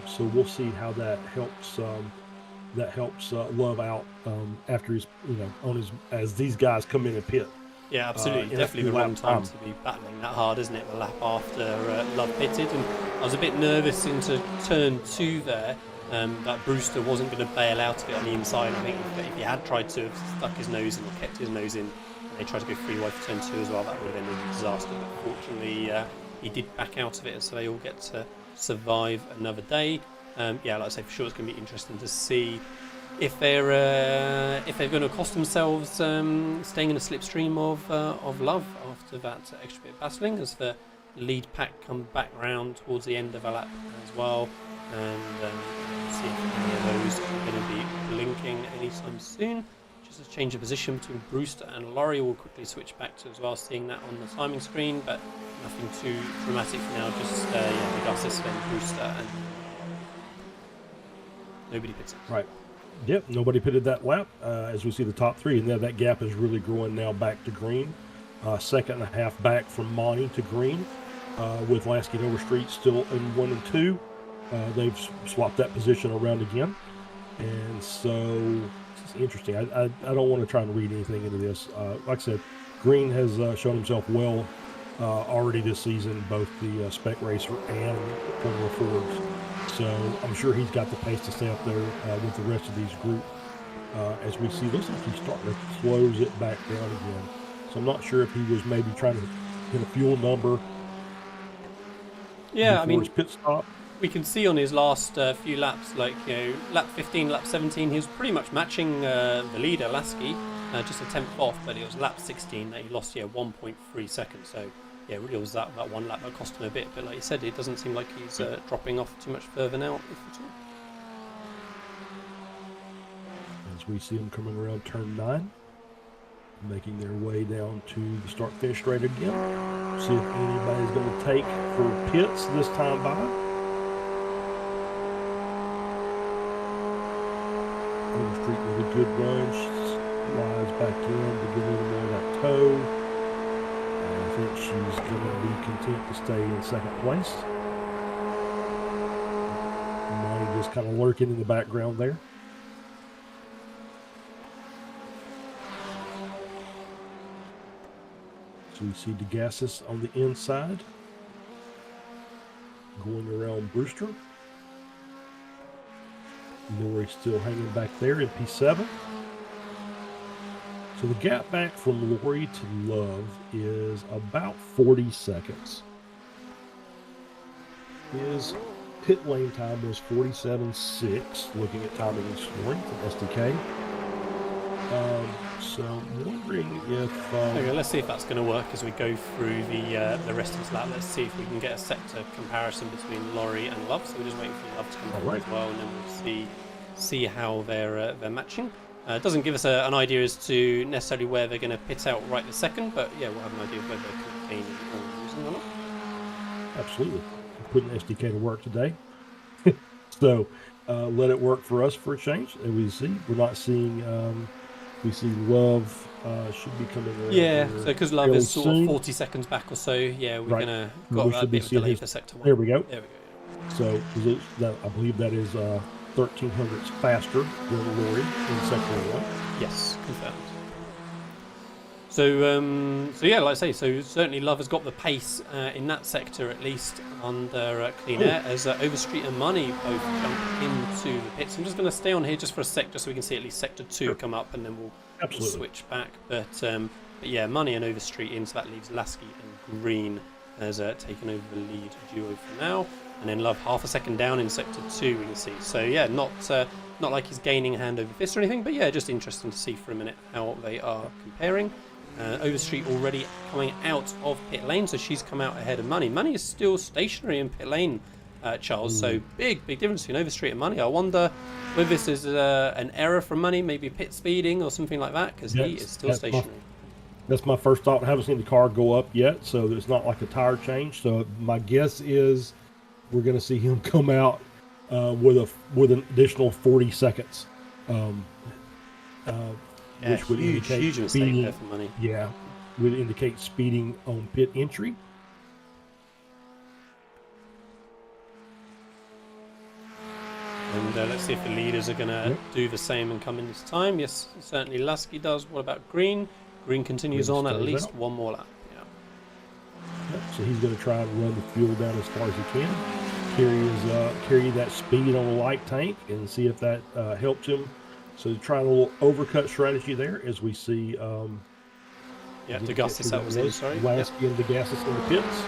So we'll see how that helps. Love out after he's on his as these guys come in and pit. Yeah, absolutely. Definitely the wrong time to be battling that hard, isn't it? The lap after Love pitted, and I was a bit nervous into turn 2 there. That Brewster wasn't going to bail out of it on the inside. I think if he had tried to have stuck his nose in or kept his nose in, and they tried to go 3 wide for turn 2 as well, that would have been a disaster. But fortunately, he did back out of it, so they all get to survive another day. Yeah, like I say, for sure it's going to be interesting to see if they're going to cost themselves staying in a slipstream of Love after that extra bit of battling, as the lead pack come back round towards the end of a lap as well, and see if any of those are going to be blinking anytime soon. Just a change of position between Brewster and Laurie we'll quickly switch back to as well, seeing that on the timing screen, but nothing too dramatic for now, just Degassis, then Brewster, and nobody pits it. Right. Yep, nobody pitted that lap. As we see the top 3, and now that gap is really growing now back to Green. 2.5 back from Monty to Green, with Lasky and Overstreet still in 1 and 2. They've swapped that position around again, and so it's interesting. I don't want to try and read anything into this. Like I said, Green has shown himself well already this season, both the spec racer and Formula Fords. So I'm sure he's got the pace to stay up there with the rest of these group. As we see, looks like he's starting to close it back down again. So I'm not sure if he was maybe trying to hit a fuel number. Yeah, I mean, his pit stop. We can see on his last few laps, like lap 15, lap 17, he was pretty much matching the leader Lasky, just a 10th off. But it was lap 16 that he lost 1.3 seconds. So yeah, really was that one lap that cost him a bit. But like you said, it doesn't seem like he's dropping off too much further now, if at all. As we see them coming around turn 9, making their way down to the start-finish straight again. See if anybody's going to take for pits this time by. Overstreet with a good run, slides back in to get a little more of that toe. I think she's going to be content to stay in second place. Monty just kind of lurking in the background there. So we see DeGassis on the inside, going around Brewster. Lori still hanging back there in P7. So the gap back from Lori to Love is about 40 seconds. His pit lane time was 47.6, looking at timing and scoring from SDK. So I'm wondering if... Okay, let's see if that's going to work as we go through the rest of this lap. Let's see if we can get a sector comparison between Laurie and Love. So we're just waiting for Love to come through as well, and then we'll see how they're matching. It doesn't give us an idea as to necessarily where they're going to pit out right this second, but yeah, we'll have an idea of whether they're containing or losing or not. Absolutely. We're putting SDK to work today. So let it work for us for a change. And we see, we're not seeing... we see Love should be coming around. Yeah, so because Love is sort soon. of 40 seconds back or so, yeah, we're Right. going to We got should a be bit of a seeing delay his- for sector 1. There we go. There we go. So I believe that is 1300s faster than Lori in sector 1. Yes, confirmed. So yeah, like I say, so certainly Love has got the pace in that sector at least under clean air as Overstreet and Money both jump into the pits. I'm just going to stay on here just for a sec, just so we can see at least sector 2 come up, and then we'll switch back. But yeah, Money and Overstreet in, so that leaves Lasky and Green as taken over the lead duo for now. And then Love half a second down in sector 2, we can see. So yeah, not like he's gaining a hand over fist or anything, but yeah, just interesting to see for a minute how they are comparing. Overstreet already coming out of pit lane, so she's come out ahead of Money. Money is still stationary in pit lane, Charles. So big difference between Overstreet and Money. I wonder whether this is an error from Money, maybe pit speeding or something like that, because he is still stationary. That's my first thought. I haven't seen the car go up yet, so it's not like a tire change. So my guess is we're going to see him come out with an additional 40 seconds. Yeah, which would indicate huge mistake speeding, there for Money. Yeah, would indicate speeding on pit entry. And let's see if the leaders are going to do the same and come in this time. Yes, certainly Lasky does. What about Green? Green continues Green on at stays least out. one more lap. Yeah. Yep, so he's going to try and run the fuel down as far as he can. Carry that speed on the light tank and see if that helps him. So trying a little overcut strategy there as we see. Yeah, DeGassis that was in, sorry. Lasky and DeGassis in the pits.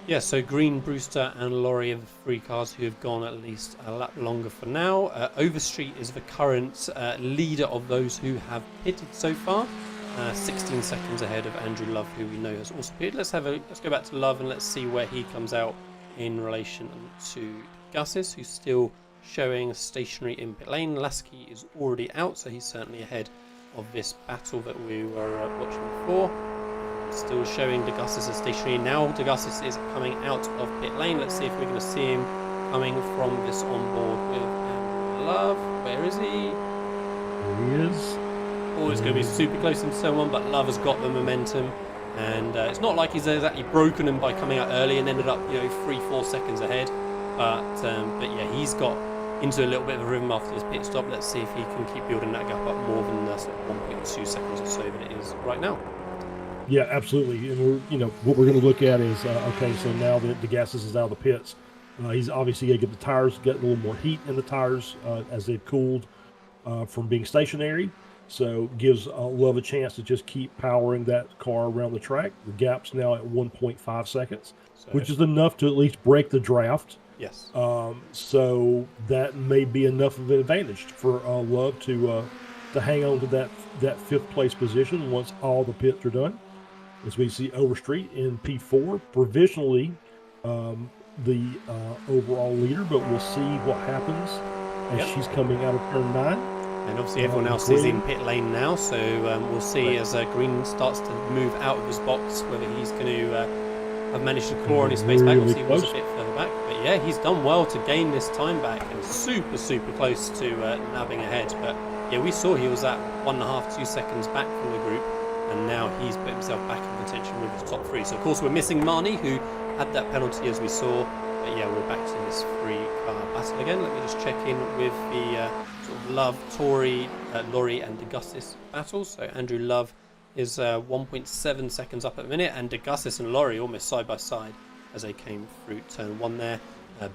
Yeah, so Green, Brewster and Laurie are the 3 cars who have gone at least a lap longer for now. Overstreet is the current leader of those who have pitted so far. 16 seconds ahead of Andrew Love, who we know has also pitted. Let's go back to Love and let's see where he comes out in relation to Gussis, who's still showing stationary in pit lane. Lasky is already out, so he's certainly ahead of this battle that we were watching before. Still showing DeGassis as stationary. Now DeGassis is coming out of pit lane. Let's see if we're going to see him coming from this onboard with Andrew Love. Where is he? There he is. Oh, it's going to be super close to someone, but Love has got the momentum. And it's not like he's exactly broken him by coming out early and ended up, 3-4 seconds ahead. But yeah, he's got into a little bit of a rhythm after his pit stop. Let's see if he can keep building that gap up more than the sort of 1.2 seconds or so that it is right now. Yeah, absolutely. And what we're going to look at is okay. So now that DeGassis is out of the pits, he's obviously going to get the tires, get a little more heat in the tires as they've cooled from being stationary. So gives Love a chance to just keep powering that car around the track. The gap's now at 1.5 seconds, which is enough to at least break the draft. Yes. So that may be enough of an advantage for Love to hang on to that 5th place position once all the pits are done. as we see Overstreet in P4, provisionally the overall leader, but we'll see what happens as she's coming out of turn 9. And obviously everyone else is in pit lane now, so we'll see as Green starts to move out of his box whether he's going to have managed to claw on his space back. Obviously he was a bit further back, but yeah, he's done well to gain this time back and super close to nabbing ahead. But yeah, we saw he was at 1.5, 2 seconds back from the group, and now he's put himself back in contention with his top 3. So of course we're missing Marnie, who had that penalty as we saw. But yeah, we're back to this free car battle again. Let me just check in with the sort of Love, Tory, Laurie and DeGussis battle. So Andrew Love is 1.7 seconds up at the minute, and DeGussis and Laurie almost side by side as they came through turn 1 there.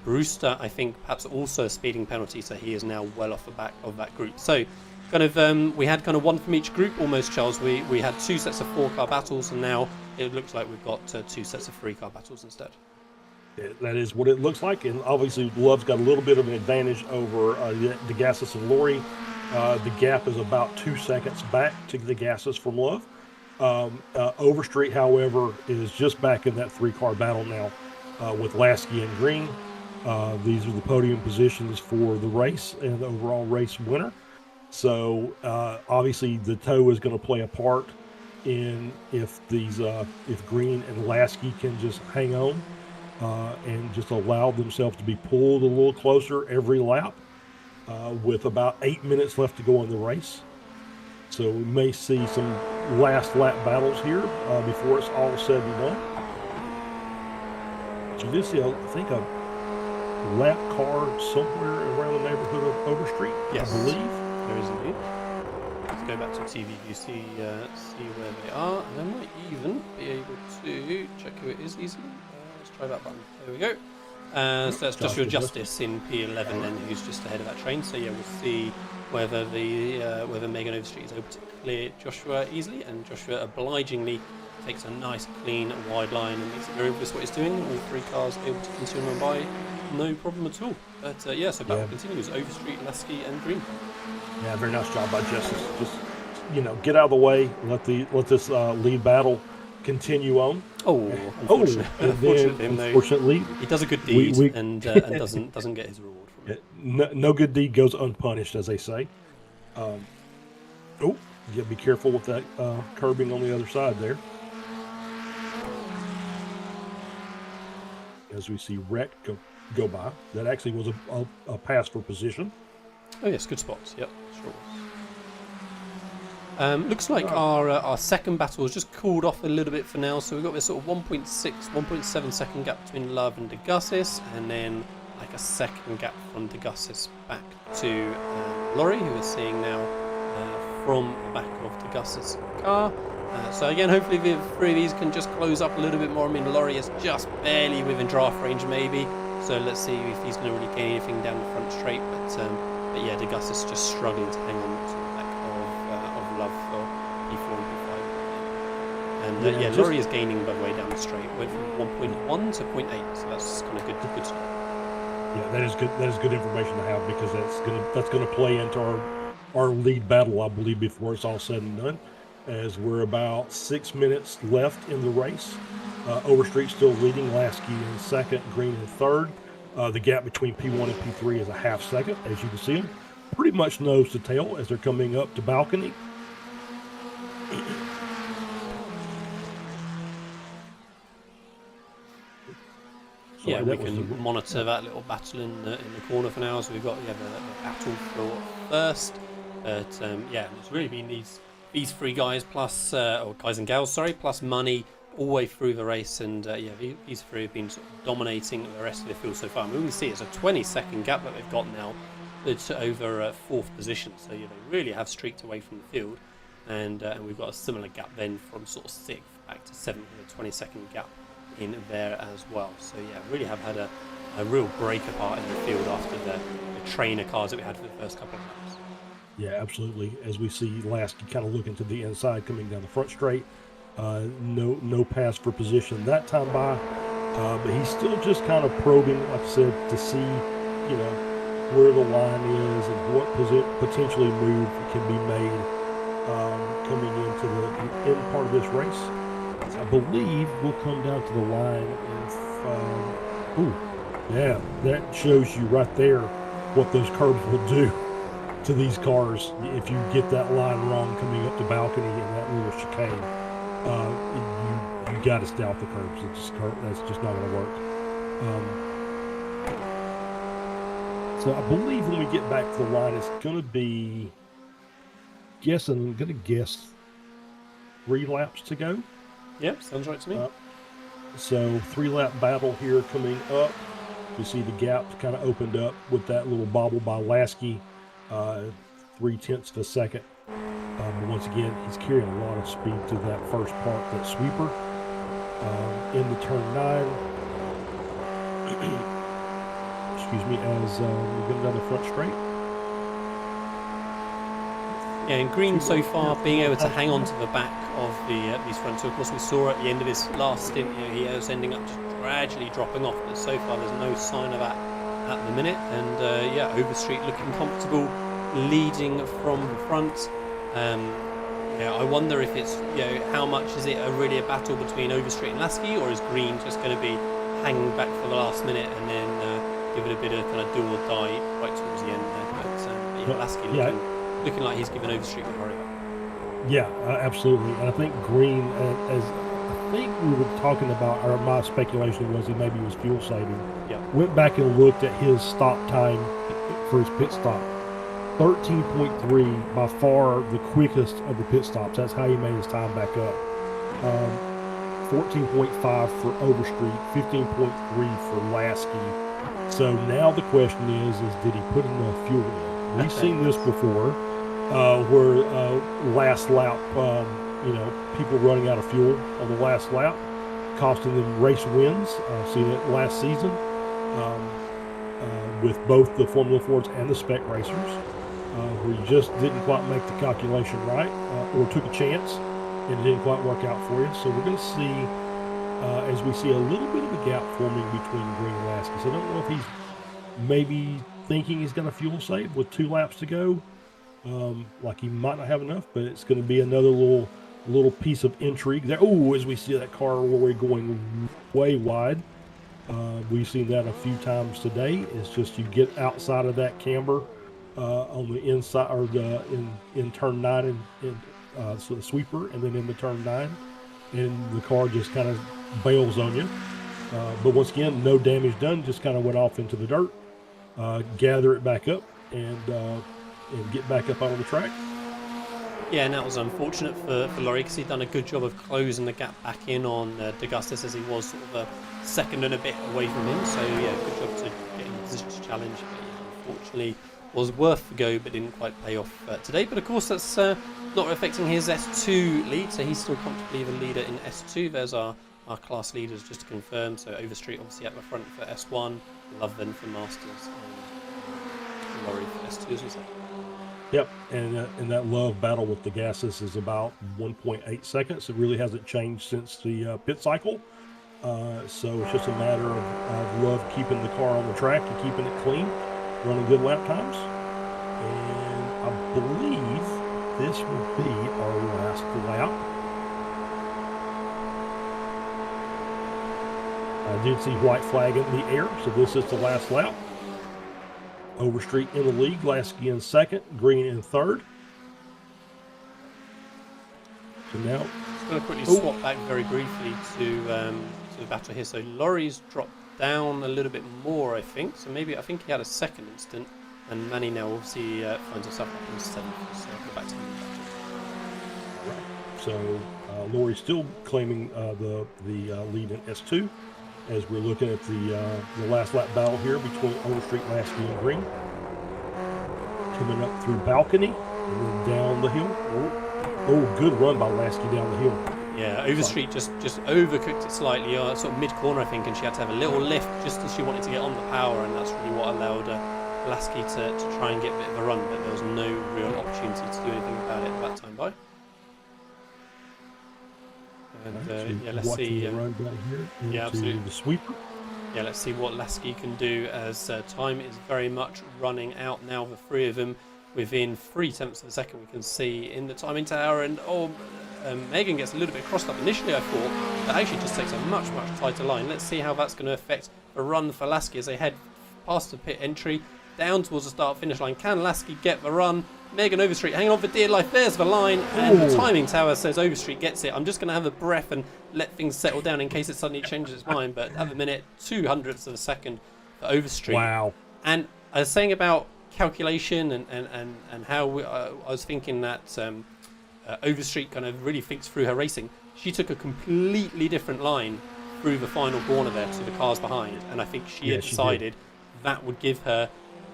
Brewster, I think, perhaps also a speeding penalty, so he is now well off the back of that group. So kind of we had kind of one from each group almost, Charles. We had 2 sets of 4-car battles, and now it looks like we've got 2 sets of 3-car battles instead. That is what it looks like, and obviously Love's got a little bit of an advantage over DeGassis and Laurie. The gap is about 2 seconds back to DeGassis from Love. Overstreet, however, is just back in that 3-car battle now with Lasky and Green. These are the podium positions for the race and the overall race winner. So obviously the tow is going to play a part in if Green and Lasky can just hang on. And just allow themselves to be pulled a little closer every lap with about 8 minutes left to go in the race. So we may see some last lap battles here before it's all said and done. So this is, I think, a lap car somewhere around the neighborhood of Overstreet, yes, I believe. There is indeed. Let's go back to TV view, see where they are, and I might even be able to check who it is easily. Try that button. There we go. So that's Joshua Justice in P11 then, who's just ahead of that train. So yeah, we'll see whether whether Megan Overstreet is able to clear Joshua easily, and Joshua obligingly takes a nice clean wide line and makes it very obvious what he's doing. All 3 cars able to continue on by, no problem at all. But yeah, so battle continues. Overstreet, Lasky and Green. Yeah, very nice job by Justice. Just get out of the way, let this lead battle continue on. Unfortunately, he does a good deed and doesn't get his reward from it. No good deed goes unpunished, as they say. Be careful with that curbing on the other side there. As we see Rhett go by, that actually was a pass for position. Oh yes, good spots. Yep, sure. Looks like our second battle has just cooled off a little bit for now, so we've got this sort of 1.6, 1.7 second gap between Love and DeGussis, and then like a second gap from DeGussis back to Laurie, who we're seeing now from the back of DeGussis' car. So again, hopefully the 3 of these can just close up a little bit more. I mean, Laurie is just barely within draft range maybe, so let's see if he's going to really gain anything down the front straight, but yeah, DeGussis just struggling to hang on to the back of Love for E4 and P5. And Laurie is gaining by the way down the straight. Went from 1.1 to 0.8, so that's kind of good stuff. Yeah, that is good. That is good information to have, because that's gonna play into our lead battle, I believe, before it's all said and done. As we're about 6 minutes left in the race, Overstreet still leading, Lasky in second, Green in third. The gap between P1 and P3 is a half second, as you can see them pretty much nose to tail as they're coming up to balcony. Yeah, we can monitor that little battle in the corner for now. So we've got the battle for first, but yeah, it's really been these 3 guys plus or guys and gals, sorry, plus money all the way through the race, and yeah, these 3 have been sort of dominating the rest of the field so far. I mean, we can see it's a 20-second gap that they've got now. It's over 4th position, so yeah, they really have streaked away from the field, and we've got a similar gap then from sort of 6th back to 7th, with a 20-second gap in there as well. So yeah, really have had a real break apart in the field after the trainer cars that we had for the first couple of laps. Yeah, absolutely. As we see Lasky kind of looking to the inside, coming down the front straight. No pass for position that time by, but he's still just kind of probing, like I said, to see, where the line is and what potentially move can be made coming into the end part of this race. I believe we'll come down to the line if, yeah, that shows you right there what those curbs will do to these cars if you get that line wrong coming up the balcony in that little chicane. You got to stay off the curbs. That's just not going to work. So I believe when we get back to the line, it's going to be, I'm going to guess 3 laps to go. Yep, sounds right to me. So 3-lap battle here coming up. You see the gap kind of opened up with that little bobble by Lasky, 0.3 of a second. But once again, he's carrying a lot of speed to that first part, that sweeper. Into turn 9. Excuse me, as we go down the front straight. Yeah, and Green so far being able to hang on to the back of these front two. Of course, we saw at the end of his last stint, he was ending up just gradually dropping off. But so far, there's no sign of that at the minute. And yeah, Overstreet looking comfortable, leading from the front. Yeah, I wonder if it's how much is it really a battle between Overstreet and Lasky, or is Green just going to be hanging back for the last minute and then give it a bit of kind of do or die right towards the end there? But yeah, Lasky looking like he's given Overstreet a hurry up. Yeah, absolutely. And I think Green, as I think we were talking about, or my speculation was he maybe was fuel saving. Yeah. Went back and looked at his stop time for his pit stop. 13.3, by far the quickest of the pit stops. That's how he made his time back up. 14.5 for Overstreet, 15.3 for Lasky. So now the question is did he put enough fuel in? We've seen this before, where last lap, people running out of fuel on the last lap, costing them race wins. I've seen it last season with both the Formula Fords and the Spec Racers, where you just didn't quite make the calculation right, or took a chance and it didn't quite work out for you. So we're going to see, as we see a little bit of a gap forming between Green and Lasky. So I don't know if he's maybe thinking he's going to fuel save with 2 laps to go. Like he might not have enough, but it's going to be another little piece of intrigue there. Oh, as we see that car Rory going way wide. We've seen that a few times today. It's just you get outside of that camber on the inside, or in turn 9, so the sweeper, and then into turn 9, and the car just kind of bails on you. But once again, no damage done. Just kind of went off into the dirt. Gather it back up and get back up on the track. Yeah, and that was unfortunate for Laurie, because he'd done a good job of closing the gap back in on D'Augustus, as he was sort of a second and a bit away from him. So yeah, good job to get in a position to challenge. But yeah, unfortunately, was worth the go, but didn't quite pay off today. But of course, that's not affecting his S2 lead, so he's still comfortably the leader in S2. There's our class leaders, just to confirm. So Overstreet obviously at the front for S1, Love then for Masters, and Laurie for S2 as well. Yep, and that Love battle with the gases is about 1.8 seconds. It really hasn't changed since the pit cycle. So it's just a matter of Love keeping the car on the track and keeping it clean, running good lap times. And I believe this will be our last lap. I did see white flag in the air, so this is the last lap. Overstreet in the lead, Lasky in second, Green in third. So now, I'm going to quickly swap back very briefly to the battle here. So Laurie's dropped down a little bit more, I think. So maybe I think he had a second instant, and Manny now obviously finds himself up in seventh. So go back to him. Right. So Laurie's still claiming the lead in S2. As we're looking at the last lap battle here between Overstreet, Lasky, and Green. Coming up through balcony and then down the hill. Oh, good run by Lasky down the hill. Yeah, Overstreet just overcooked it slightly, sort of mid-corner, I think, and she had to have a little lift just as she wanted to get on the power, and that's really what allowed Lasky to try and get a bit of a run, but there was no real opportunity to do anything about it at that time by. And yeah, let's see. The run down here into absolutely. The sweeper. Yeah, let's see what Lasky can do, as time is very much running out now. The three of them within 0.3 of a second. We can see in the timing tower, and Megan gets a little bit crossed up initially, I thought, but actually just takes a much, much tighter line. Let's see how that's going to affect the run for Lasky as they head past the pit entry, down towards the start-finish line. Can Lasky get the run? Megan Overstreet hanging on for dear life. There's the line, and the timing tower says Overstreet gets it. I'm just going to have a breath and let things settle down in case it suddenly changes its mind. But at the minute, 200ths of a second for Overstreet. Wow. And I was saying about calculation and how I was thinking that Overstreet kind of really thinks through her racing. She took a completely different line through the final corner there to the cars behind, and I think she had decided that would give her,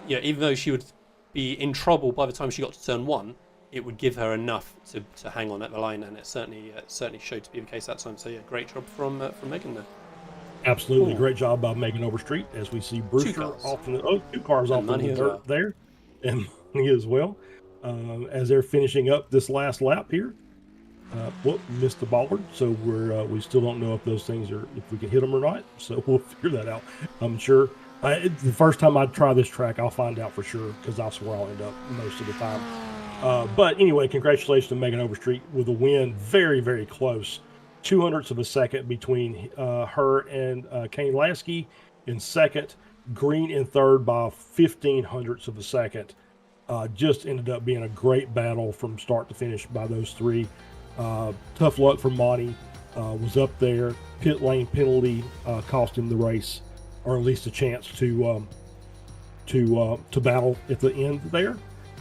even though she would be in trouble by the time she got to turn 1, it would give her enough to hang on at the line, and it certainly showed to be the case that time. So yeah, great job from Megan there. Absolutely, great job by Megan Overstreet as we see Brewster off in the 2 cars off in the dirt there, and Money as well, as they're finishing up this last lap here. Missed the bollard, so we still don't know if those things if we can hit them or not. So we'll figure that out. I'm sure. The first time I try this track, I'll find out for sure, because I swear I'll end up most of the time. But anyway, congratulations to Megan Overstreet with a win. Very, very close. 200ths of a second between her and Kane Lasky in second. Green in third by 1500ths of a second. Just ended up being a great battle from start to finish by those 3. Tough luck for Monty. Was up there. Pit lane penalty cost him the race, or at least a chance to battle at the end there.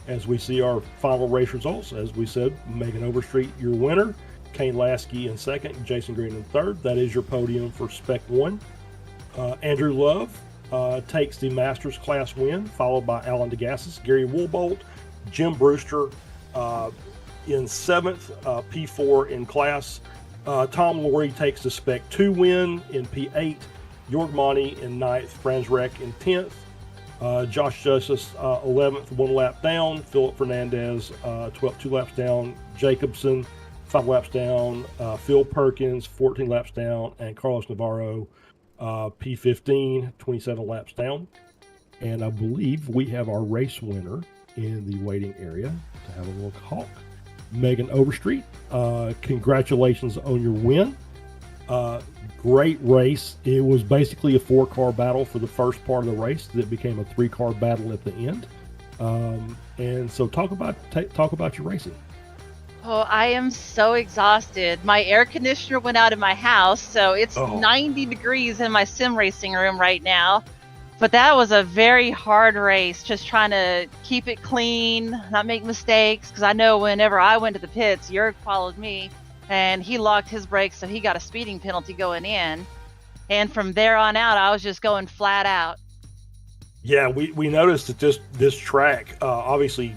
As we see our final race results, as we said, Megan Overstreet, your winner. Kane Lasky in second, Jason Green in third. That is your podium for Spec 1. Andrew Love takes the Masters Class win, followed by Alan DeGassis, Gary Woolbolt, Jim Brewster in 7th, P4 in class. Tom Laurie takes the Spec 2 win in P8. Jorg Monty in 9th, Franz Reck in 10th. Josh Justice 11th, 1 lap down. Philip Fernandez 12th, 2 laps down. Jacobson 5 laps down. Phil Perkins 14 laps down. And Carlos Navarro P15, 27 laps down. And I believe we have our race winner in the waiting area to have a little talk. Megan Overstreet, congratulations on your win. Great race. It was basically a 4-car battle for the first part of the race that became a 3-car battle at the end. And so talk about your racing. Oh, I am so exhausted. My air conditioner went out in my house, so it's 90 degrees in my sim racing room right now. But that was a very hard race, just trying to keep it clean, not make mistakes, because I know whenever I went to the pits, Jörg followed me, and he locked his brakes, so he got a speeding penalty going in. And from there on out, I was just going flat out. Yeah, we noticed that this track, obviously,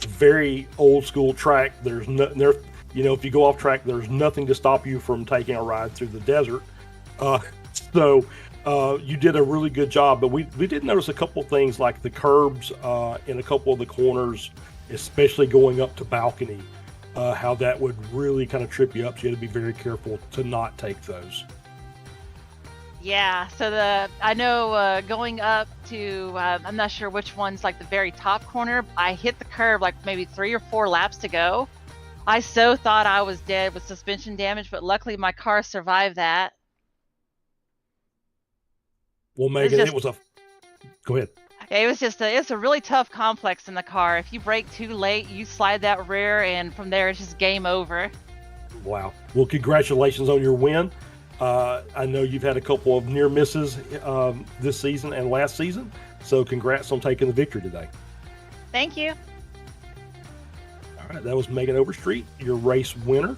very old school track. There's if you go off track, there's nothing to stop you from taking a ride through the desert. So you did a really good job, but we did notice a couple things like the curbs in a couple of the corners, especially going up to balcony, how that would really kind of trip you up. So you had to be very careful to not take those. Yeah, so I know going up to, I'm not sure which one's like the very top corner. I hit the curb like maybe 3 or 4 laps to go. I so thought I was dead with suspension damage, but luckily my car survived that. Well, Megan, go ahead. It was just it's a really tough complex in the car. If you brake too late, you slide that rear, and from there it's just game over. Wow. Well, congratulations on your win. I know you've had a couple of near misses this season and last season, so congrats on taking the victory today. Thank you. All right, that was Megan Overstreet, your race winner.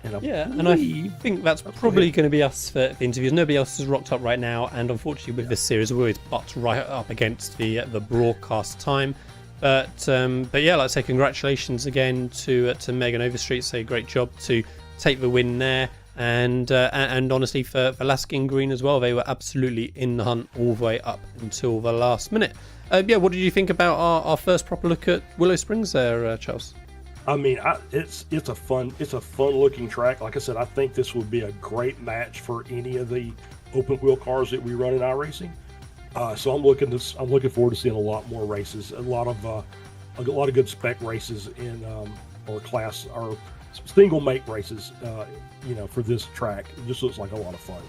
And I think that's probably going to be us for interviews. Nobody else is rocked up right now, and unfortunately with this series, we always butt right up against the broadcast time. But yeah, like I say, congratulations again to Megan Overstreet. Say great job to take the win there, and honestly for Lasky and Green as well, they were absolutely in the hunt all the way up until the last minute. What did you think about our first proper look at Willow Springs there, Charles? I mean, it's a fun looking track. Like I said, I think this would be a great match for any of the open wheel cars that we run in iRacing. So I'm looking forward to seeing a lot more races, a lot of good spec races or class or single make races, for this track. It just looks like a lot of fun.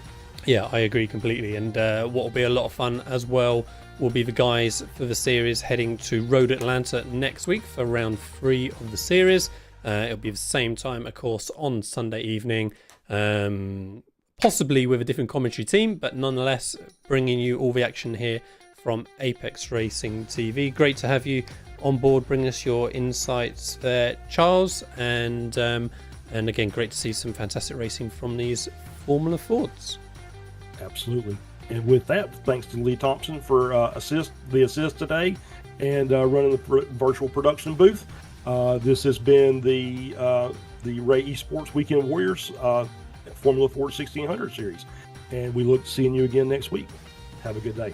Yeah, I agree completely. And what will be a lot of fun as well will be the guys for the series heading to Road Atlanta next week for round 3 of the series. It'll be the same time, of course, on Sunday evening, possibly with a different commentary team, but nonetheless bringing you all the action here from Apex Racing TV. Great to have you on board, bring us your insights there, Charles, and again, great to see some fantastic racing from these Formula Fords. Absolutely. And with that, thanks to Lee Thompson for assist today and running the virtual production booth. This has been the Ray Esports Weekend Warriors Formula Ford 1600 series, and we look to seeing you again next week. Have a good day.